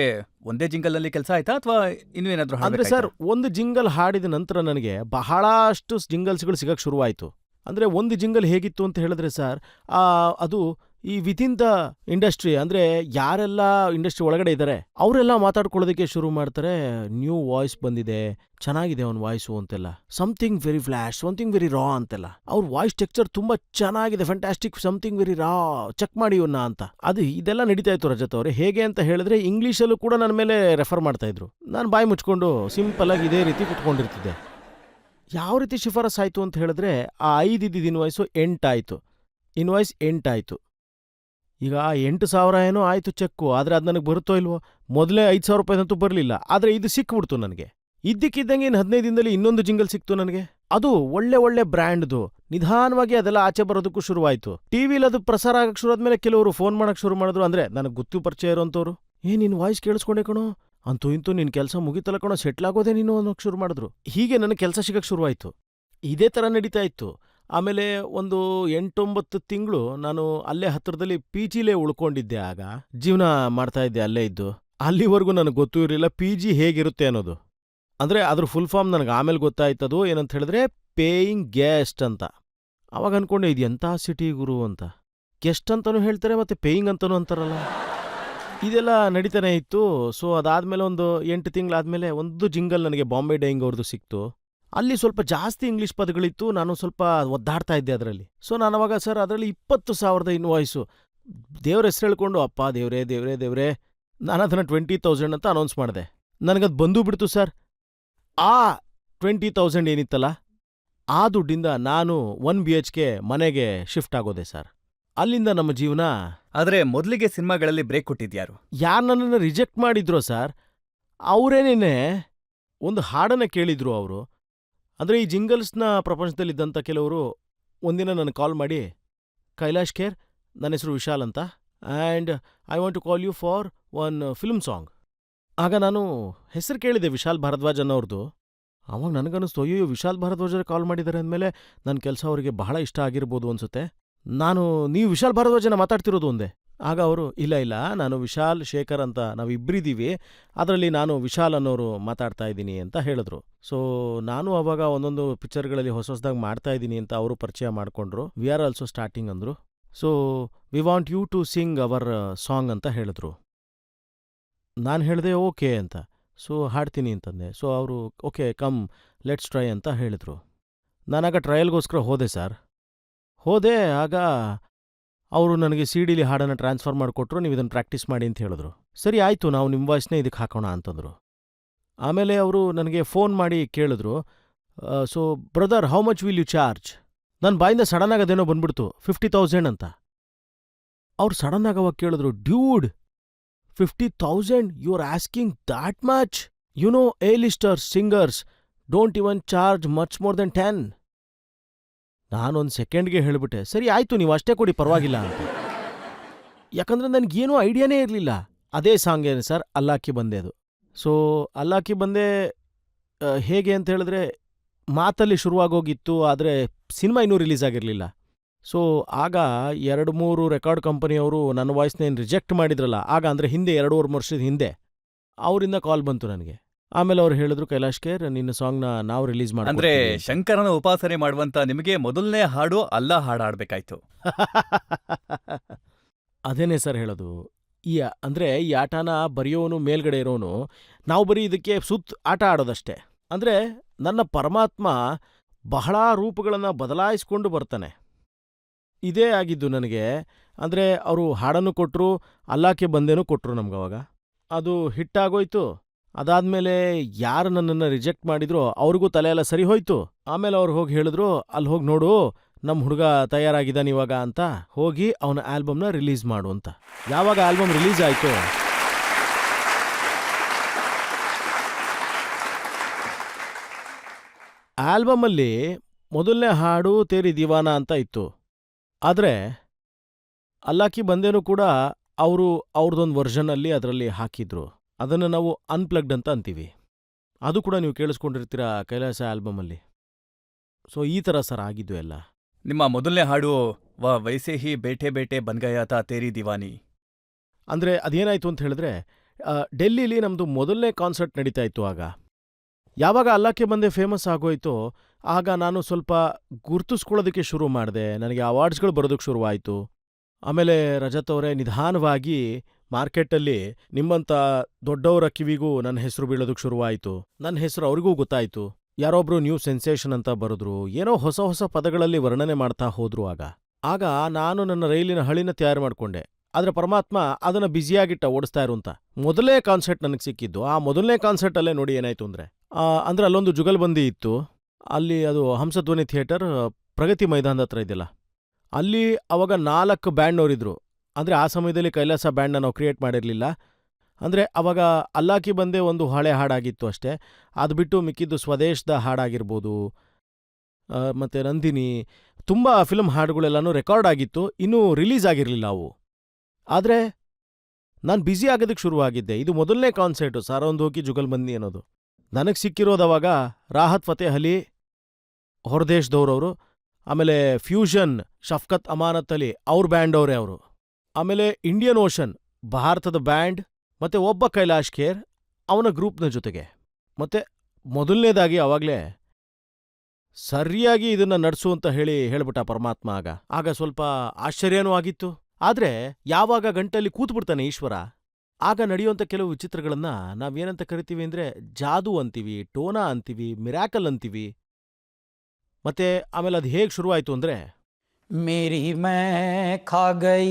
ಒಂದೇ ಜಿಂಗಲ್ನಲ್ಲಿ ಕೆಲಸ ಆಯ್ತಾ ಅಥವಾ ಇನ್ನೂ ಏನಾದರೂ ಅಂದ್ರೆ ಸರ್, ಒಂದು ಜಿಂಗಲ್ ಹಾಡಿದ ನಂತರ ನನಗೆ ಬಹಳಷ್ಟು ಜಿಂಗಲ್ಸ್ಗಳು ಸಿಗಕ್ಕೆ ಶುರುವಾಯಿತು. ಅಂದರೆ ಒಂದು ಜಿಂಗಲ್ ಹೇಗಿತ್ತು ಅಂತ ಹೇಳಿದ್ರೆ ಸರ್, ಅದು ಈ ವಿತಿನ್ ದ ಇಂಡಸ್ಟ್ರಿ, ಅಂದರೆ ಯಾರೆಲ್ಲ ಇಂಡಸ್ಟ್ರಿ ಒಳಗಡೆ ಇದ್ದಾರೆ ಅವರೆಲ್ಲ ಮಾತಾಡ್ಕೊಳ್ಳೋದಕ್ಕೆ ಶುರು ಮಾಡ್ತಾರೆ. ನ್ಯೂ ವಾಯ್ಸ್ ಬಂದಿದೆ, ಚೆನ್ನಾಗಿದೆ ಅವನ ವಾಯ್ಸು ಅಂತೆಲ್ಲ, something very flash, something very raw ಅಂತೆಲ್ಲ. ಅವ್ರ ವಾಯ್ಸ್ ಟೆಕ್ಸ್ಚರ್ ತುಂಬ ಚೆನ್ನಾಗಿದೆ, fantastic, something very raw, check ಮಾಡಿ ಇವನ್ನ ಅಂತ. ಅದು ಇದೆಲ್ಲ ನಡೀತಾ ಇತ್ತು ರಜತ್ ಅವರೇ. ಹೇಗೆ ಅಂತ ಹೇಳಿದ್ರೆ ಇಂಗ್ಲೀಷಲ್ಲೂ ಕೂಡ ನನ್ನ ಮೇಲೆ ರೆಫರ್ ಮಾಡ್ತಾ ಇದ್ರು. ನಾನು ಬಾಯಿ ಮುಚ್ಕೊಂಡು ಸಿಂಪಲ್ ಆಗಿ ಇದೇ ರೀತಿ ಕುತ್ಕೊಂಡಿರ್ತಿದ್ದೆ. ಯಾವ ರೀತಿ ಶಿಫಾರಸ್ ಆಯಿತು ಅಂತ ಹೇಳಿದ್ರೆ, ಆ 5 ಇದ್ದಿದ್ದು ಇನ್ವಾಯ್ಸು 8 ಆಯಿತು. ಇನ್ವಾಯ್ಸ್ 8 ಆಯಿತು. ಈಗ 8,000 ಏನೋ ಆಯಿತು ಚೆಕ್ಕು. ಆದರೆ ಅದು ನನಗೆ ಬರುತ್ತೋ ಇಲ್ವೋ, ಮೊದಲೇ 5,000 ರೂಪಾಯಿದಂತೂ ಬರಲಿಲ್ಲ. ಆದರೆ ಇದು ಸಿಕ್ಬಿಡ್ತು ನನಗೆ. ಇದ್ದಕ್ಕಿದ್ದಂಗೆ ಇನ್ನು 15 ದಿನದಲ್ಲಿ ಇನ್ನೊಂದು ಜಿಂಗಲ್ ಸಿಕ್ತು ನನಗೆ. ಅದು ಒಳ್ಳೆ ಬ್ರ್ಯಾಂಡ್ದು. ನಿಧಾನವಾಗಿ ಅದೆಲ್ಲ ಆಚೆ ಬರೋದಕ್ಕೂ ಶುರುವಾಯಿತು. ಟಿವಿಲಿ ಅದು ಪ್ರಸಾರ ಆಗಕ್ಕೆ ಶುರು ಆದ್ಮೇಲೆ ಕೆಲವರು ಫೋನ್ ಮಾಡಕ್ಕೆ ಶುರು ಮಾಡಿದ್ರು. ಅಂದರೆ ನನಗೆ ಗೊತ್ತು ಪರಿಚಯ ಇರೋಂಥವ್ರು, ನಿನ್ನ ವಾಯ್ಸ್ ಕೇಳಿಸ್ಕೊಂಡೆ ಕಣೋ, ಅಂತೂ ಇಂತೂ ನಿನ್ನ ಕೆಲಸ ಮುಗಿತಲ್ಲ ಕಣೋ, ಸೆಟ್ಲ್ ಆಗೋದೇ ನೀನು ಅನ್ನೋಕ್ಕೆ ಶುರು ಮಾಡಿದ್ರು. ಹೀಗೆ ನನಗೆ ಕೆಲಸ ಸಿಗಕ್ಕೆ ಶುರುವಾಯಿತು. ಇದೇ ಥರ ನಡೀತಾ ಇತ್ತು. ಆಮೇಲೆ ಒಂದು 8-9 ತಿಂಗಳು ನಾನು ಅಲ್ಲೇ ಹತ್ತಿರದಲ್ಲಿ ಪಿ ಜಿಲೇ ಉಳ್ಕೊಂಡಿದ್ದೆ. ಆಗ ಜೀವನ ಮಾಡ್ತಾ ಇದ್ದೆ ಅಲ್ಲೇ ಇದ್ದು. ಅಲ್ಲಿವರೆಗೂ ನನಗೆ ಗೊತ್ತೂ ಇರಲಿಲ್ಲ ಪಿ ಜಿ ಹೇಗಿರುತ್ತೆ ಅನ್ನೋದು. ಅಂದರೆ ಅದ್ರ ಫುಲ್ ಫಾರ್ಮ್ ನನಗೆ ಆಮೇಲೆ ಗೊತ್ತಾಯ್ತದು. ಏನಂತ ಹೇಳಿದ್ರೆ ಪೇಯಿಂಗ್ ಗೆಸ್ಟ್ ಅಂತ. ಅವಾಗ ಅನ್ಕೊಂಡೆ, ಇದು ಎಂಥ ಸಿಟಿ ಗುರು ಅಂತ. ಗೆಸ್ಟ್ ಅಂತಲೂ ಹೇಳ್ತಾರೆ ಮತ್ತು ಪೇಯಿಂಗ್ ಅಂತಲೂ ಅಂತಾರಲ್ಲ. ಇದೆಲ್ಲ ನಡೀತಾನೆ ಇತ್ತು. ಸೊ ಅದಾದಮೇಲೆ ಒಂದು 8 ತಿಂಗಳಾದಮೇಲೆ ಒಂದು ಜಿಂಗಲ್ ನನಗೆ ಬಾಂಬೆ ಡೈಯಿಂಗ್ ಅವ್ರದ್ದು ಸಿಕ್ತು. ಅಲ್ಲಿ ಸ್ವಲ್ಪ ಜಾಸ್ತಿ ಇಂಗ್ಲೀಷ್ ಪದಗಳಿತ್ತು, ನಾನು ಸ್ವಲ್ಪ ಒದ್ದಾಡ್ತಾ ಇದ್ದೆ ಅದರಲ್ಲಿ. ಸೊ ನಾನು ಅವಾಗ ಸರ್ ಅದರಲ್ಲಿ 20,000 ಇನ್ವಾಯ್ಸು. ದೇವ್ರ ಹೆಸರು ಹೇಳ್ಕೊಂಡು, ಅಪ್ಪ ದೇವ್ರೇ ದೇವ್ರೇ ದೇವ್ರೇ, ನಾನು ಅದನ್ನು 20,000 ಅಂತ ಅನೌನ್ಸ್ ಮಾಡಿದೆ. ನನಗದು ಬಂದು ಬಿಡ್ತು ಸರ್. ಆ 20,000 ಏನಿತ್ತಲ್ಲ, ಆ ದುಡ್ಡಿಂದ ನಾನು 1 BHK ಮನೆಗೆ ಶಿಫ್ಟ್ ಆಗೋದೆ ಸರ್. ಅಲ್ಲಿಂದ ನಮ್ಮ ಜೀವನ. ಆದ್ರೆ ಮೊದಲಿಗೆ ಸಿನಿಮಾಗಳಲ್ಲಿ ಬ್ರೇಕ್ ಕೊಟ್ಟಿದ್ಯಾರು? ಯಾರು ನನ್ನನ್ನು ರಿಜೆಕ್ಟ್ ಮಾಡಿದ್ರೋ ಸರ್, ಅವರೇನೇನೆ ಒಂದು ಹಾಡನ್ನು ಕೇಳಿದ್ರು ಅವರು. ಅಂದರೆ ಈ ಜಿಂಗಲ್ಸ್ನ ಪ್ರಪಂಚದಲ್ಲಿದ್ದಂಥ ಕೆಲವರು ಒಂದಿನ ನನಗೆ ಕಾಲ್ ಮಾಡಿ, ಕೈಲಾಶ್ ಖೇರ್, ನನ್ನ ಹೆಸರು ವಿಶಾಲ್ ಅಂತ, and I want to call you for one film song. ಆಗ ನಾನು ಹೆಸರು ಕೇಳಿದೆ ವಿಶಾಲ್ ಭಾರದ್ವಾಜ್ ಅನ್ನೋರ್ದು. ಆವಾಗ ನನಗನ್ನಿಸ್ತು, ಅಯ್ಯೋ ವಿಶಾಲ್ ಭಾರದ್ವಾಜರು ಕಾಲ್ ಮಾಡಿದ್ದಾರೆ ಅಂದಮೇಲೆ ನನ್ನ ಕೆಲಸ ಅವರಿಗೆ ಬಹಳ ಇಷ್ಟ ಆಗಿರ್ಬೋದು ಅನ್ಸುತ್ತೆ. ನೀವು ವಿಶಾಲ್ ಭಾರದ್ವಾಜನ ಮಾತಾಡ್ತಿರೋದು ಒಂದೇ. ಆಗ ಅವರು, ಇಲ್ಲ ನಾನು ವಿಶಾಲ್ ಶೇಖರ್ ಅಂತ ನಾವಿಬ್ಬರಿದ್ದೀವಿ, ಅದರಲ್ಲಿ ನಾನು ವಿಶಾಲ್ ಅನ್ನೋರು ಮಾತಾಡ್ತಾ ಇದ್ದೀನಿ ಅಂತ ಹೇಳಿದ್ರು. ಸೊ ನಾನು ಅವಾಗ ಒಂದೊಂದು ಪಿಕ್ಚರ್ಗಳಲ್ಲಿ ಹೊಸದಾಗಿ ಮಾಡ್ತಾ ಇದ್ದೀನಿ ಅಂತ ಅವರು ಪರಿಚಯ ಮಾಡಿಕೊಂಡ್ರು. ವಿ ಆರ್ ಆಲ್ಸೋ ಸ್ಟಾರ್ಟಿಂಗ್ ಅಂದರು. So we want you to sing our song ಅಂತ ಹೇಳಿದ್ರು. ನಾನು ಹೇಳಿದೆ ಓಕೆ ಅಂತ. ಸೊ ಹಾಡ್ತೀನಿ ಅಂತಂದೆ. ಸೊ ಅವರು ಓಕೆ ಕಮ್ ಲೆಟ್ಸ್ ಟ್ರೈ ಅಂತ ಹೇಳಿದ್ರು. ನಾನಾಗ ಟ್ರಯಲ್ಗೋಸ್ಕರ ಹೋದೆ ಸರ್. ಆಗ ಅವರು ನನಗೆ CD ಹಾಡನ್ನು ಟ್ರಾನ್ಸ್ಫರ್ ಮಾಡಿಕೊಟ್ರು. ನೀವು ಇದನ್ನು ಪ್ರಾಕ್ಟೀಸ್ ಮಾಡಿ ಅಂತ ಹೇಳಿದ್ರು. ಸರಿ ಆಯಿತು, ನಾವು ನಿಮ್ಮ ವಾಯ್ಸ್ನೇ ಇದಕ್ಕೆ ಹಾಕೋಣ ಅಂತಂದರು. ಆಮೇಲೆ ಅವರು ನನಗೆ ಫೋನ್ ಮಾಡಿ ಕೇಳಿದ್ರು, so brother how much will you charge? ನನ್ನ ಬಾಯಿಂದ ಸಡನ್ನಾಗಿ ಅದೇನೋ ಬಂದ್ಬಿಡ್ತು, 50,000 ಅಂತ. ಅವ್ರು ಸಡನ್ನಾಗಿ ಅವಾಗ ಕೇಳಿದ್ರು, dude 50,000 you are asking that much? You know A listers singers don't even charge much more than 10. ನಾನೊಂದು ಸೆಕೆಂಡ್ಗೆ ಹೇಳ್ಬಿಟ್ಟೆ, ಸರಿ ಆಯ್ತು ನೀವು ಅಷ್ಟೇ ಕೊಡಿ ಪರವಾಗಿಲ್ಲ ಅಂತ. ಯಾಕಂದ್ರೆ ನನಗೇನೂ ಐಡಿಯಾನೇ ಇರಲಿಲ್ಲ. ಅದೇ ಸಾಂಗ್ ಏನು ಸರ್, ಅಲ್ಲಾಕಿ ಬಂದೆ ಅದು. ಸೊ ಅಲ್ಲಾಕಿ ಬಂದೆ ಹೇಗೆ ಅಂತ ಹೇಳಿದ್ರೆ ಮಾತಲ್ಲಿ ಶುರುವಾಗೋಗಿತ್ತು, ಆದರೆ ಸಿನಿಮಾ ಇನ್ನೂ ರಿಲೀಸ್ ಆಗಿರಲಿಲ್ಲ. ಸೊ ಆಗ 2-3 ರೆಕಾರ್ಡ್ ಕಂಪನಿಯವರು ನನ್ನ ವಾಯ್ಸ್ನೇನು ರಿಜೆಕ್ಟ್ ಮಾಡಿದ್ರಲ್ಲ, ಆಗ ಅಂದರೆ ಹಿಂದೆ 2-3 ವರ್ಷದ ಹಿಂದೆ ಅವರಿಂದ ಕಾಲ್ ಬಂತು ನನಗೆ. ಆಮೇಲೆ ಅವ್ರು ಹೇಳಿದ್ರು, ಕೈಲಾಶ್ ಖೇರ್ ನಿನ್ನ ಸಾಂಗ್ನ ನಾವು ರಿಲೀಸ್ ಮಾಡಿ. ಅಂದ್ರೆ ಶಂಕರನ ಉಪಾಸನೆ ಮಾಡುವಂತ ನಿಮಗೆ ಮೊದಲನೇ ಹಾಡು ಅಲ್ಲ ಹಾಡಾಡ್ಬೇಕಾಯ್ತು. ಅದೇನೇ ಸರ್ ಹೇಳೋದು. ಅಂದ್ರೆ ಈ ಆಟನ ಬರೆಯೋನು ಮೇಲ್ಗಡೆ ಇರೋನು, ನಾವು ಬರೀ ಇದಕ್ಕೆ ಆಟ ಆಡೋದಷ್ಟೇ. ಅಂದ್ರೆ ನನ್ನ ಪರಮಾತ್ಮ ಬಹಳ ರೂಪಗಳನ್ನು ಬದಲಾಯಿಸ್ಕೊಂಡು ಬರ್ತಾನೆ. ಇದೇ ಆಗಿದ್ದು ನನಗೆ. ಅಂದರೆ ಅವರು ಹಾಡನ್ನು ಕೊಟ್ಟರು, ಅಲ್ಲಾಕೆ ಬಂದೇನೂ ಕೊಟ್ಟರು ನಮ್ಗವಾಗ. ಅದು ಹಿಟ್ಟಾಗೋಯ್ತು. ಅದಾದ್ಮೇಲೆ ಯಾರು ನನ್ನನ್ನು ರಿಜೆಕ್ಟ್ ಮಾಡಿದ್ರೋ ಅವ್ರಿಗೂ ತಲೆ ಎಲ್ಲ ಸರಿ ಹೋಯ್ತು. ಆಮೇಲೆ ಅವ್ರು ಹೋಗಿ ಹೇಳಿದ್ರು, ಅಲ್ಲಿ ಹೋಗಿ ನೋಡು ನಮ್ಮ ಹುಡುಗ ತಯಾರಾಗಿದ್ದಾನಿವಾಗ ಅಂತ, ಹೋಗಿ ಅವನ ಆಲ್ಬಮ್ನ ರಿಲೀಸ್ ಮಾಡು ಅಂತ. ಯಾವಾಗ ಆಲ್ಬಮ್ ರಿಲೀಸ್ ಆಯಿತು, ಆಲ್ಬಮಲ್ಲಿ ಮೊದಲನೇ ಹಾಡು ತೇರಿ ದಿವಾನ ಅಂತ ಇತ್ತು. ಆದರೆ ಅಲ್ಲಾಕಿ ಬಂದೇನೂ ಕೂಡ ಅವರು ಅವ್ರದ್ದೊಂದು ವರ್ಷನಲ್ಲಿ ಅದರಲ್ಲಿ ಹಾಕಿದ್ರು. ಅದನ್ನು ನಾವು ಅನ್ಪ್ಲಗ್ಡ್ ಅಂತ ಅಂತೀವಿ. ಅದು ಕೂಡ ನೀವು ಕೇಳಿಸ್ಕೊಂಡಿರ್ತೀರ ಕೈಲಾಸ ಆಲ್ಬಮಲ್ಲಿ. ಸೊ ಈ ಥರ ಸರ್ ಆಗಿದ್ದು ಎಲ್ಲ. ನಿಮ್ಮ ಮೊದಲನೇ ಹಾಡು ವೈಸೆ ಹಿ ಬೇಟೆ ಬೇಟೆ ಬನ್ಗಯಾತ ತೇರಿ ದಿವಾನಿ. ಅಂದರೆ ಅದೇನಾಯಿತು ಅಂತ ಹೇಳಿದ್ರೆ, ಡೆಲ್ಲಿಲಿ ನಮ್ಮದು ಮೊದಲನೇ ಕಾನ್ಸರ್ಟ್ ನಡೀತಾ ಇತ್ತು ಆಗ. ಯಾವಾಗ ಅಲ್ಲಾಕೆ ಬಂದೆ ಫೇಮಸ್ ಆಗೋಯ್ತೋ ಆಗ ನಾನು ಸ್ವಲ್ಪ ಗುರ್ತಿಸ್ಕೊಳ್ಳೋದಕ್ಕೆ ಶುರು ಮಾಡಿದೆ. ನನಗೆ ಅವಾರ್ಡ್ಸ್ಗಳು ಬರೋದಕ್ಕೆ ಶುರುವಾಯಿತು. ಆಮೇಲೆ ರಜತ್ ಅವರೇ ನಿಧಾನವಾಗಿ ಮಾರ್ಕೆಟಲ್ಲಿ ನಿಮ್ಮಂಥ ದೊಡ್ಡವರ ಕಿವಿಗೂ ನನ್ನ ಹೆಸರು ಬೀಳೋದಕ್ಕೆ ಶುರುವಾಯಿತು. ನನ್ನ ಹೆಸರು ಅವ್ರಿಗೂ ಗೊತ್ತಾಯಿತು. ಯಾರೊಬ್ರು ನ್ಯೂ ಸೆನ್ಸೇಷನ್ ಅಂತ ಬರೆದ್ರು, ಏನೋ ಹೊಸ ಹೊಸ ಪದಗಳಲ್ಲಿ ವರ್ಣನೆ ಮಾಡ್ತಾ ಹೋದ್ರು. ಆಗ ನಾನು ನನ್ನ ರೈಲಿನ ಹಳಿನ ತಯಾರು ಮಾಡಿಕೊಂಡೆ. ಆದರೆ ಪರಮಾತ್ಮ ಅದನ್ನು ಬ್ಯುಸಿಯಾಗಿಟ್ಟ ಓಡಿಸ್ತಾ ಇರು ಅಂತ. ಮೊದಲನೇ ಕಾನ್ಸರ್ಟ್ ನನಗೆ ಸಿಕ್ಕಿದ್ದು. ಆ ಮೊದಲನೇ ಕಾನ್ಸರ್ಟಲ್ಲೇ ನೋಡಿ ಏನಾಯಿತು ಅಂದರೆ ಅಲ್ಲೊಂದು ಜುಗಲ್ಬಂದಿ ಇತ್ತು. ಅಲ್ಲಿ ಅದು ಹಂಸಧ್ವನಿ ಥಿಯೇಟರ್ ಪ್ರಗತಿ ಮೈದಾನದ ಹತ್ರ ಇದೆಯಲ್ಲ, ಅಲ್ಲಿ ಅವಾಗ 4 ಬ್ಯಾಂಡ್ನವರಿದ್ರು. ಅಂದರೆ ಆ ಸಮಯದಲ್ಲಿ ಕೈಲಾಸ ಬ್ಯಾಂಡ್ನ ನಾವು ಕ್ರಿಯೇಟ್ ಮಾಡಿರಲಿಲ್ಲ. ಅಂದರೆ ಅವಾಗ ಅಲ್ಲಾಕಿ ಬಂದೆ ಒಂದು ಹಳೆ ಹಾಡಾಗಿತ್ತು ಅಷ್ಟೇ. ಅದು ಬಿಟ್ಟು ಮಿಕ್ಕಿದ್ದು ಸ್ವದೇಶದ ಹಾಡಾಗಿರ್ಬೋದು, ಮತ್ತು ನಂದಿನಿ, ತುಂಬ ಫಿಲ್ಮ್ ಹಾಡುಗಳೆಲ್ಲನೂ ರೆಕಾರ್ಡ್ ಆಗಿತ್ತು, ಇನ್ನೂ ರಿಲೀಸ್ ಆಗಿರಲಿಲ್ಲ ಅವು. ಆದರೆ ನಾನು ಬ್ಯುಸಿ ಆಗೋದಕ್ಕೆ ಶುರುವಾಗಿದ್ದೆ. ಇದು ಮೊದಲನೇ ಕಾನ್ಸರ್ಟು ಸಾರೊಂದೋಕಿ ಜುಗಲ್ಬಂದಿ ಅನ್ನೋದು. ನನಗೆ ಸಿಕ್ಕಿರೋದವಾಗ ರಾಹತ್ ಫತೇಹ್ ಅಲಿ ಹೊರದೇಶದವ್ರವರು, ಆಮೇಲೆ ಫ್ಯೂಷನ್ ಶಫ್ಕತ್ ಅಮಾನತ್ ಅಲಿ ಅವ್ರ ಬ್ಯಾಂಡವರೇ ಅವರು, ಆಮೇಲೆ ಇಂಡಿಯನ್ ಓಷನ್ ಭಾರತದ ಬ್ಯಾಂಡ್, ಮತ್ತೆ ಒಬ್ಬ ಕೈಲಾಶ್ ಖೇರ್ ಅವನ ಗ್ರೂಪ್ನ ಜೊತೆಗೆ. ಮತ್ತೆ ಮೊದಲನೇದಾಗಿ ಆವಾಗಲೇ ಸರಿಯಾಗಿ ಇದನ್ನ ನಡೆಸು ಅಂತ ಹೇಳ್ಬಿಟ್ಟ ಪರಮಾತ್ಮ. ಆಗ ಸ್ವಲ್ಪ ಆಶ್ಚರ್ಯನೂ ಆಗಿತ್ತು. ಆದ್ರೆ ಯಾವಾಗ ಗಂಟಲ್ಲಿ ಕೂತ್ಬಿಡ್ತಾನೆ ಈಶ್ವರ, ಆಗ ನಡೆಯುವಂಥ ಕೆಲವು ವಿಚಿತ್ರಗಳನ್ನ ನಾವೇನಂತ ಕರಿತೀವಿ ಅಂದ್ರೆ ಜಾದೂ ಅಂತೀವಿ, ಟೋನಾ ಅಂತೀವಿ, ಮಿರಾಕಲ್ ಅಂತೀವಿ. ಮತ್ತೆ ಆಮೇಲೆ ಅದು ಹೇಗೆ ಶುರುವಾಯಿತು ಅಂದ್ರೆ, मेरी मैं खा गई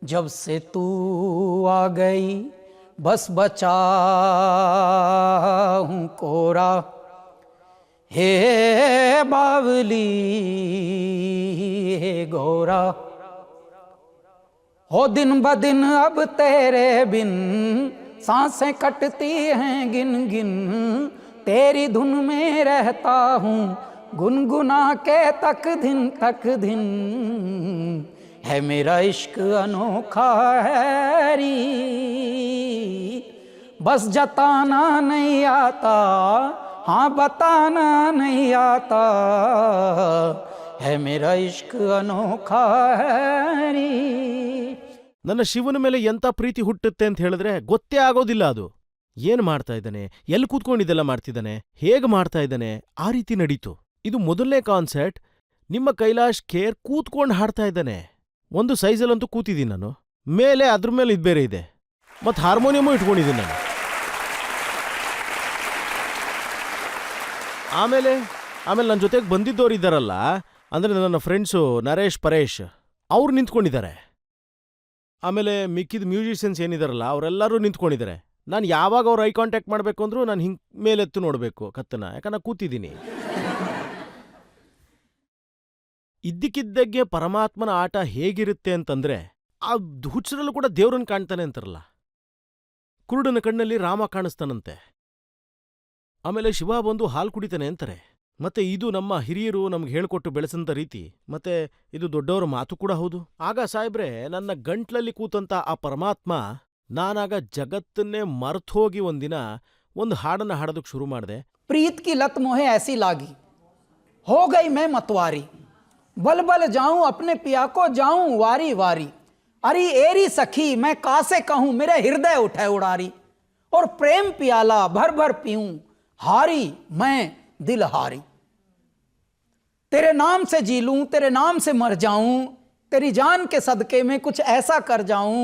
जब से तू आ गई, बस बचा हूँ कोरा, हे बावली हे गोरा, हो दिन ब दिन अब तेरे बिन सांसें कटती हैं गिन गिन, तेरी धुन में रहता हूँ गुनगुना के तक दिन, है मेरा इश्क अनोखा है री, बस जताना नहीं आता, हाँ बताना नहीं आता, है मेरा इश्क अनोखा है री. ನನ್ನ ಶಿವನ ಮೇಲೆ ಎಂಥ ಪ್ರೀತಿ ಹುಟ್ಟುತ್ತೆ ಅಂತ ಹೇಳಿದ್ರೆ ಗೊತ್ತೇ ಆಗೋದಿಲ್ಲ. ಅದು ಏನು ಮಾಡ್ತಾ ಇದ್ದಾನೆ, ಎಲ್ಲಿ ಕೂತ್ಕೊಂಡಿದ್ದೆಲ್ಲ ಮಾಡ್ತಿದ್ದಾನೆ, ಹೇಗೆ ಮಾಡ್ತಾ ಇದ್ದಾನೆ, ಆ ರೀತಿ ನಡೀತು. ಇದು ಮೊದಲನೇ ಕಾನ್ಸರ್ಟ್. ನಿಮ್ಮ ಕೈಲಾಶ್ ಖೇರ್ ಕೂತ್ಕೊಂಡು ಹಾಡ್ತಾ ಇದ್ದಾನೆ. ಒಂದು ಸೈಜಲ್ಲಂತೂ ಕೂತಿದ್ದೀನಿ ನಾನು, ಮೇಲೆ ಅದ್ರ ಮೇಲೆ ಇದು ಬೇರೆ ಇದೆ, ಮತ್ತು ಹಾರ್ಮೋನಿಯಮೂ ಇಟ್ಕೊಂಡಿದ್ದೀನಿ ನಾನು. ಆಮೇಲೆ ನನ್ನ ಜೊತೆಗೆ ಬಂದಿದ್ದವ್ರು ಇದ್ದಾರಲ್ಲ, ಅಂದರೆ ನನ್ನ ಫ್ರೆಂಡ್ಸು ನರೇಶ್ ಪರೇಶ್, ಅವ್ರು ನಿಂತ್ಕೊಂಡಿದ್ದಾರೆ. ಆಮೇಲೆ ಮಿಕ್ಕಿದ ಮ್ಯೂಸಿಷಿಯನ್ಸ್ ಏನಿದಾರಲ್ಲ ಅವರೆಲ್ಲರೂ ನಿಂತ್ಕೊಂಡಿದ್ದಾರೆ. ನಾನು ಯಾವಾಗ ಅವ್ರು ಐ ಕಾಂಟ್ಯಾಕ್ಟ್ ಮಾಡಬೇಕು ಅಂದ್ರೂ ನಾನು ಹಿಂಗೆ ಮೇಲೆತ್ತು ನೋಡಬೇಕು ಕತ್ತನ, ಯಾಕಂದ್ರೆ ಕೂತಿದ್ದೀನಿ. ಇದ್ದಕ್ಕಿದ್ದಂಗೆ ಪರಮಾತ್ಮನ ಆಟ ಹೇಗಿರುತ್ತೆ ಅಂತಂದ್ರೆ, ಆ ಹುಚ್ಚರಲ್ಲೂ ಕೂಡ ದೇವ್ರನ್ನ ಕಾಣ್ತಾನೆ ಅಂತಾರಲ್ಲ. ಕುರುಡನ ಕಣ್ಣಲ್ಲಿ ರಾಮ ಕಾಣಿಸ್ತಾನಂತೆ. ಆಮೇಲೆ ಶಿವ ಬಂದು ಹಾಲು ಕುಡಿತಾನೆ ಅಂತಾರೆ. ಮತ್ತೆ ಇದು ನಮ್ಮ ಹಿರಿಯರು ನಮ್ಗೆ ಹೇಳ್ಕೊಟ್ಟು ಬೆಳೆಸಂತ ರೀತಿ. ಮತ್ತೆ ಇದು ದೊಡ್ಡವರ ಮಾತು ಕೂಡ ಹೌದು. ಆಗ ಸಾಹೇಬ್ರೆ, ನನ್ನ ಗಂಟ್ಲಲ್ಲಿ ಕೂತಂತ ಆ ಪರಮಾತ್ಮ, ನಾನಾಗ ಜಗತ್ತನ್ನೇ ಮರ್ತೋಗಿ ಒಂದಿನ ಒಂದು ಹಾಡನ್ನ ಹಾಡೋದಕ್ಕೆ ಶುರು ಮಾಡಿದೆ. प्रीत की लत मोहे ऐसी लागी, हो गई मैं मतवारी, बल बल जाऊं अपने पिया को जाऊं वारी वारी, अरे एरी सखी मैं कासे कहूं मेरे हृदय उठे उड़ारी, और प्रेम पियाला भर भर पीऊं हारी मैं दिल हारी, तेरे नाम से जी लूं तेरे नाम से मर जाऊं, तेरी जान के सदके में कुछ ऐसा कर जाऊं.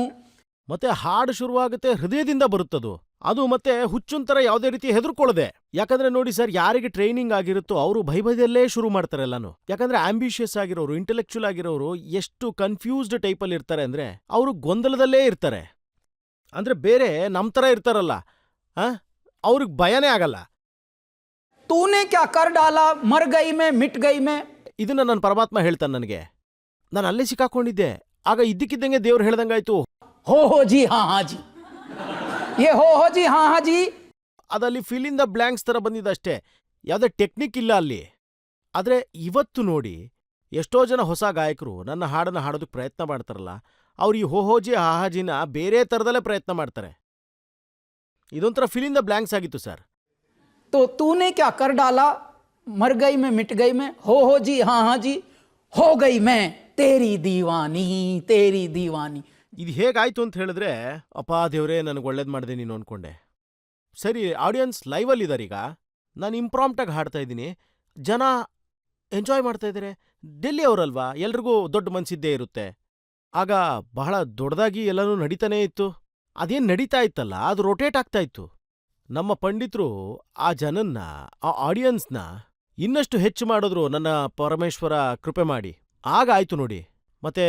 ಮತ್ತೆ ಹಾಡು ಶುರುವಾಗುತ್ತೆ, ಹೃದಯದಿಂದ ಬರುತ್ತದು. ಅದು ಮತ್ತೆ ಹುಚ್ಚುಂತರ ಯಾವುದೇ ರೀತಿ ಹೆದರ್ಕೊಳ್ಳದೆ. ಯಾಕಂದ್ರೆ ನೋಡಿ ಸರ್, ಯಾರಿಗೆ ಟ್ರೈನಿಂಗ್ ಆಗಿರುತ್ತೋ ಅವರು ಭಯಭಯದಲ್ಲೇ ಶುರು ಮಾಡ್ತಾರೆ ಎಲ್ಲಾನು. ಯಾಕಂದ್ರೆ ಆಂಬಿಷಿಯಸ್ ಆಗಿರೋರು, ಇಂಟೆಲೆಕ್ಚುಯಲ್ ಆಗಿರೋರು ಎಷ್ಟು ಕನ್ಫ್ಯೂಸ್ಡ್ ಟೈಪಲ್ಲಿ ಇರ್ತಾರೆ ಅಂದ್ರೆ, ಅವರು ಗೊಂದಲದಲ್ಲೇ ಇರ್ತಾರೆ. ಅಂದ್ರೆ ಬೇರೆ ನಮ್ ತರ ಇರ್ತಾರಲ್ಲ, ಅವ್ರಿಗೆ ಭಯನೇ ಆಗಲ್ಲ. तूने क्या कर डाला मर गई मैं मिट गई मैं. ಇದನ್ನ ನನ್ನ ಪರಮಾತ್ಮ ಹೇಳ್ತಾನೆ ನನಗೆ. ನಾನು ಅಲ್ಲೇ ಸಿಕ್ಕಾಕೊಂಡಿದ್ದೆ. ಆಗ ಇದ್ದಕ್ಕಿದ್ದಂಗೆ ದೇವ್ರು ಹೇಳ್ದಂಗಾಯ್ತು, हो जी हाँ हाँ जी, ये हो जी हाँ हाँ जी. ಅದಲ್ಲಿ ಫಿಲ್ ಇನ್ ದ ಬ್ಲ್ಯಾಂಕ್ಸ್ ತರ ಬಂದಿದ್ದಷ್ಟೇ, ಯಾವುದೇ ಟೆಕ್ನಿಕ್ ಇಲ್ಲ ಅಲ್ಲಿ. ಆದ್ರೆ ಇವತ್ತು ನೋಡಿ, ಎಷ್ಟೋ ಜನ ಹೊಸ ಗಾಯಕರು ನನ್ನ ಹಾಡನ್ನ ಹಾಡೋದಕ್ಕೆ ಪ್ರಯತ್ನ ಮಾಡ್ತಾರಲ್ಲ, ಅವ್ರು ಈ ಹೋಹೋಜಿ ಹಾಹಾಜಿನ ಬೇರೆ ತರದಲ್ಲೇ ಪ್ರಯತ್ನ ಮಾಡ್ತಾರೆ. ಇದೊಂಥರ ಫಿಲ್ ಇನ್ ದ ಬ್ಲ್ಯಾಂಕ್ಸ್ ಆಗಿತ್ತು ಸರ್. तो तूने क्या कर डाला मर गई मैं मिट गई मैं, हो जी हाँ हाँ जी, हो गई मैं तेरी दीवानी तेरी दीवानी. ಇದು ಹೇಗಾಯ್ತು ಅಂತ ಹೇಳಿದ್ರೆ, ಅಪ್ಪಾ ದೇವ್ರೇ ನನಗೆ ಒಳ್ಳೇದು ಮಾಡಿದೆ ನೀನು ಅನ್ಕೊಂಡೆ. ಸರಿ, ಆಡಿಯನ್ಸ್ ಲೈವಲ್ಲಿ ಇದಾರೀಗ, ನಾನು ಇಂಪ್ರಾಂಪ್ಟಾಗಿ ಹಾಡ್ತಾ ಇದ್ದೀನಿ, ಜನ ಎಂಜಾಯ್ ಮಾಡ್ತಾ ಇದ್ದಾರೆ. ಡೆಲ್ಲಿ ಅವರಲ್ವಾ, ಎಲ್ರಿಗೂ ದೊಡ್ಡ ಮನ್ಸಿದ್ದೇ ಇರುತ್ತೆ. ಆಗ ಬಹಳ ದೊಡ್ಡದಾಗಿ ಎಲ್ಲನೂ ನಡೀತಾನೇ ಇತ್ತು. ಅದೇನು ನಡೀತಾ ಇತ್ತಲ್ಲ, ಅದು ರೊಟೇಟ್ ಆಗ್ತಾ ಇತ್ತು. ನಮ್ಮ ಪಂಡಿತರು ಆ ಜನನ್ನ, ಆ ಆಡಿಯನ್ಸ್ನ ಇನ್ನಷ್ಟು ಹೆಚ್ಚು ಮಾಡಿದ್ರು, ನನ್ನ ಪರಮೇಶ್ವರ ಕೃಪೆ ಮಾಡಿ. ಆಗ ಆಯ್ತು ನೋಡಿ. ಮತ್ತೆ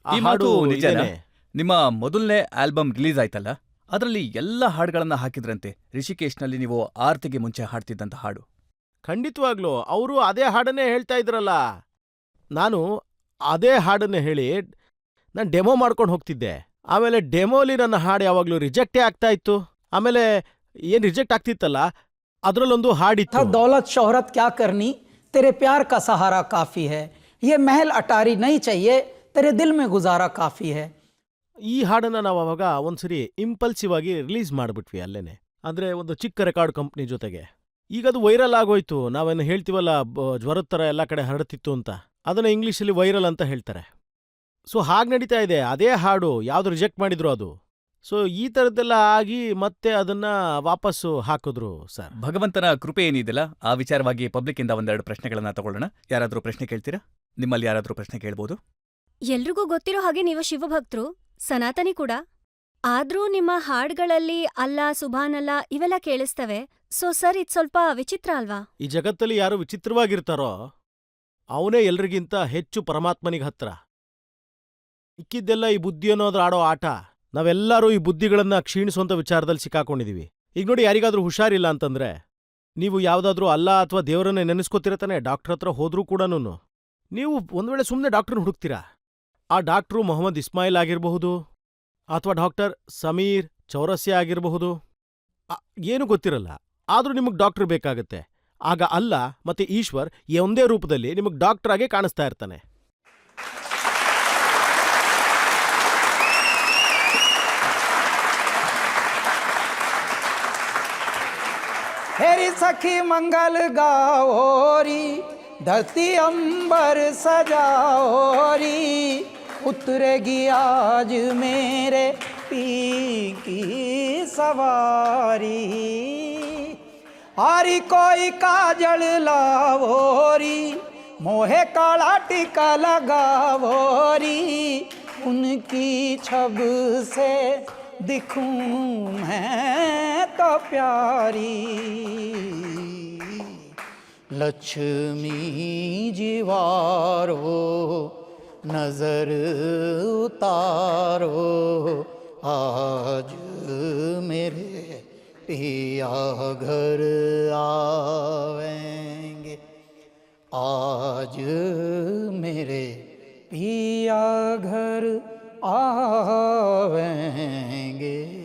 ಆ ಈ ಮಾತು ಹಾಡು ನಿಜನಾ? ಇದೇನೆ. ನಿಮ್ಮ ಮೊದಲನೇ ಆಲ್ಬಮ್ ರಿಲೀಸ್ ಆಯ್ತಲ್ಲ, ಅದರಲ್ಲಿ ಎಲ್ಲ ಹಾಡುಗಳನ್ನ ಹಾಕಿದ್ರಂತೆ. ರಿಷಿಕೇಶ್ನಲ್ಲಿ ನೀವು ಆರ್ತಿಗೆ ಮುಂಚೆ ಹಾಡ್ತಿದ್ದಂತ ಹಾಡು. ಖಂಡಿತವಾಗ್ಲೂ ಅವರು ಅದೇ ಹಾಡನ್ನೇ ಹೇಳ್ತಾ ಇದ್ರಲ್ಲ. ನಾನು ಅದೇ ಹಾಡನ್ನೇ ಹೇಳಿ ನಾನು ಡೆಮೋ ಮಾಡ್ಕೊಂಡು ಹೋಗ್ತಿದ್ದೆ. ಆಮೇಲೆ ಡೆಮೋಲಿ ನನ್ನ ಹಾಡು ಯಾವಾಗ್ಲೂ ರಿಜೆಕ್ಟೇ ಆಗ್ತಾ ಇತ್ತು. ಆಮೇಲೆ ಏನ್ ರಿಜೆಕ್ಟ್ ಆಗ್ತಿತ್ತಲ್ಲ, ಅದರಲ್ಲೊಂದು ಹಾಡಿತ್ತು, दौलत शोहरत क्या करनी तेरे प्यार का सहारा काफी है, ये महल अटारी नहीं चाहिए तेरे दिल में गुजारा काफी है. ಈ ಹಾಡನ್ನ ನಾವು ಅವಾಗ ಒಂದ್ಸರಿ ಇಂಪಲ್ಸಿವ್ ಆಗಿ ರಿಲೀಸ್ ಮಾಡ್ಬಿಟ್ವಿ ಅಲ್ಲೇನೆ. ಅಂದ್ರೆ ಒಂದು ಚಿಕ್ಕ ರೆಕಾರ್ಡ್ ಕಂಪ್ನಿ ಜೊತೆಗೆ. ಈಗ ಅದು ವೈರಲ್ ಆಗೋಯ್ತು. ನಾವೇನು ಹೇಳ್ತೀವಲ್ಲ, ಜ್ವರದ ಥರ ಎಲ್ಲ ಕಡೆ ಹರಡ್ತಿತ್ತು ಅಂತ, ಅದನ್ನ ಇಂಗ್ಲೀಷಲ್ಲಿ ವೈರಲ್ ಅಂತ ಹೇಳ್ತಾರೆ. ಸೊ ಹಾಗೆ ನಡೀತಾ ಇದೆ. ಅದೇ ಹಾಡು ಯಾವ್ದು ರಿಜೆಕ್ಟ್ ಮಾಡಿದ್ರು ಅದು. ಸೊ ಈ ಥರದ್ದೆಲ್ಲ ಆಗಿ ಮತ್ತೆ ಅದನ್ನ ವಾಪಸ್ಸು ಹಾಕಿದ್ರು ಸರ್. ಭಗವಂತನ ಕೃಪೆ ಏನಿದೆಯಲ್ಲ, ಆ ವಿಚಾರವಾಗಿ ಪಬ್ಲಿಕ್ ಇಂದ ಒಂದೆರಡು ಪ್ರಶ್ನೆಗಳನ್ನ ತಗೊಳ್ಳೋಣ. ಯಾರಾದ್ರೂ ಪ್ರಶ್ನೆ ಕೇಳ್ತೀರಾ? ನಿಮ್ಮಲ್ಲಿ ಯಾರಾದ್ರೂ ಪ್ರಶ್ನೆ ಕೇಳ್ಬೋದು? ಎಲ್ರಿಗೂ ಗೊತ್ತಿರೋ ಹಾಗೆ ನೀವು ಶಿವಭಕ್ತರು, ಸನಾತನಿ ಕೂಡ. ಆದ್ರೂ ನಿಮ್ಮ ಹಾಡ್ಗಳಲ್ಲಿ ಅಲ್ಲ, ಸುಭಾನಲ್ಲ ಇವೆಲ್ಲ ಕೇಳಿಸ್ತವೆ. ಸೊ ಸರ್, ಇದು ಸ್ವಲ್ಪ ವಿಚಿತ್ರ ಅಲ್ವಾ? ಈ ಜಗತ್ತಲ್ಲಿ ಯಾರು ವಿಚಿತ್ರವಾಗಿರ್ತಾರೋ ಅವನೇ ಎಲ್ರಿಗಿಂತ ಹೆಚ್ಚು ಪರಮಾತ್ಮನಿಗೆ ಹತ್ರ. ಇಕ್ಕಿದ್ದೆಲ್ಲ ಈ ಬುದ್ಧಿ ಅನ್ನೋದ್ರ ಆಡೋ ಆಟ. ನಾವೆಲ್ಲರೂ ಈ ಬುದ್ಧಿಗಳನ್ನ ಕ್ಷೀಣಿಸುವಂತ ವಿಚಾರದಲ್ಲಿ ಸಿಕ್ಕಾಕೊಂಡಿದೀವಿ. ಈಗ ನೋಡಿ, ಯಾರಿಗಾದ್ರೂ ಹುಷಾರಿಲ್ಲ ಅಂತಂದ್ರೆ ನೀವು ಯಾವ್ದಾದ್ರೂ ಅಲ್ಲ ಅಥವಾ ದೇವರನ್ನೇ ನೆನೆಸ್ಕೋತಿರತಾನೆ. ಡಾಕ್ಟರ್ ಹತ್ರ ಹೋದ್ರೂ ಕೂಡ ನೀವು ಒಂದ್ ವೇಳೆ ಸುಮ್ಮನೆ ಡಾಕ್ಟರ್ನ ಹುಡುಕ್ತೀರಾ. ಆ ಡಾಕ್ಟ್ರು ಮೊಹಮ್ಮದ್ ಇಸ್ಮಾಯಿಲ್ ಆಗಿರಬಹುದು, ಅಥವಾ ಡಾಕ್ಟರ್ ಸಮೀರ್ ಚೌರಸ್ಯ ಆಗಿರಬಹುದು, ಏನು ಗೊತ್ತಿರಲ್ಲ. ಆದ್ರೂ ನಿಮಗ್ ಡಾಕ್ಟರ್ ಬೇಕಾಗತ್ತೆ. ಆಗ ಅಲ್ಲ ಮತ್ತೆ ಈಶ್ವರ್ ಒಂದೇ ರೂಪದಲ್ಲಿ ನಿಮಗ್ ಡಾಕ್ಟರ್ ಆಗಿ ಕಾಣಿಸ್ತಾ ಇರ್ತಾನೆ. हेरी सखी मंगल गाओरी, धरती अंबर सजाओरी, उतरेगी आज मेरे पी की सवारी, आरी कोई काजल लावोरी, मोहे काला टीका लगावोरी, उनकी छब से दिखूं मैं तो प्यारी, लक्ष्मी जीवारो नजर उतारो, आज मेरे पिया घर आवेंगे, आज मेरे पिया घर आवेंगे।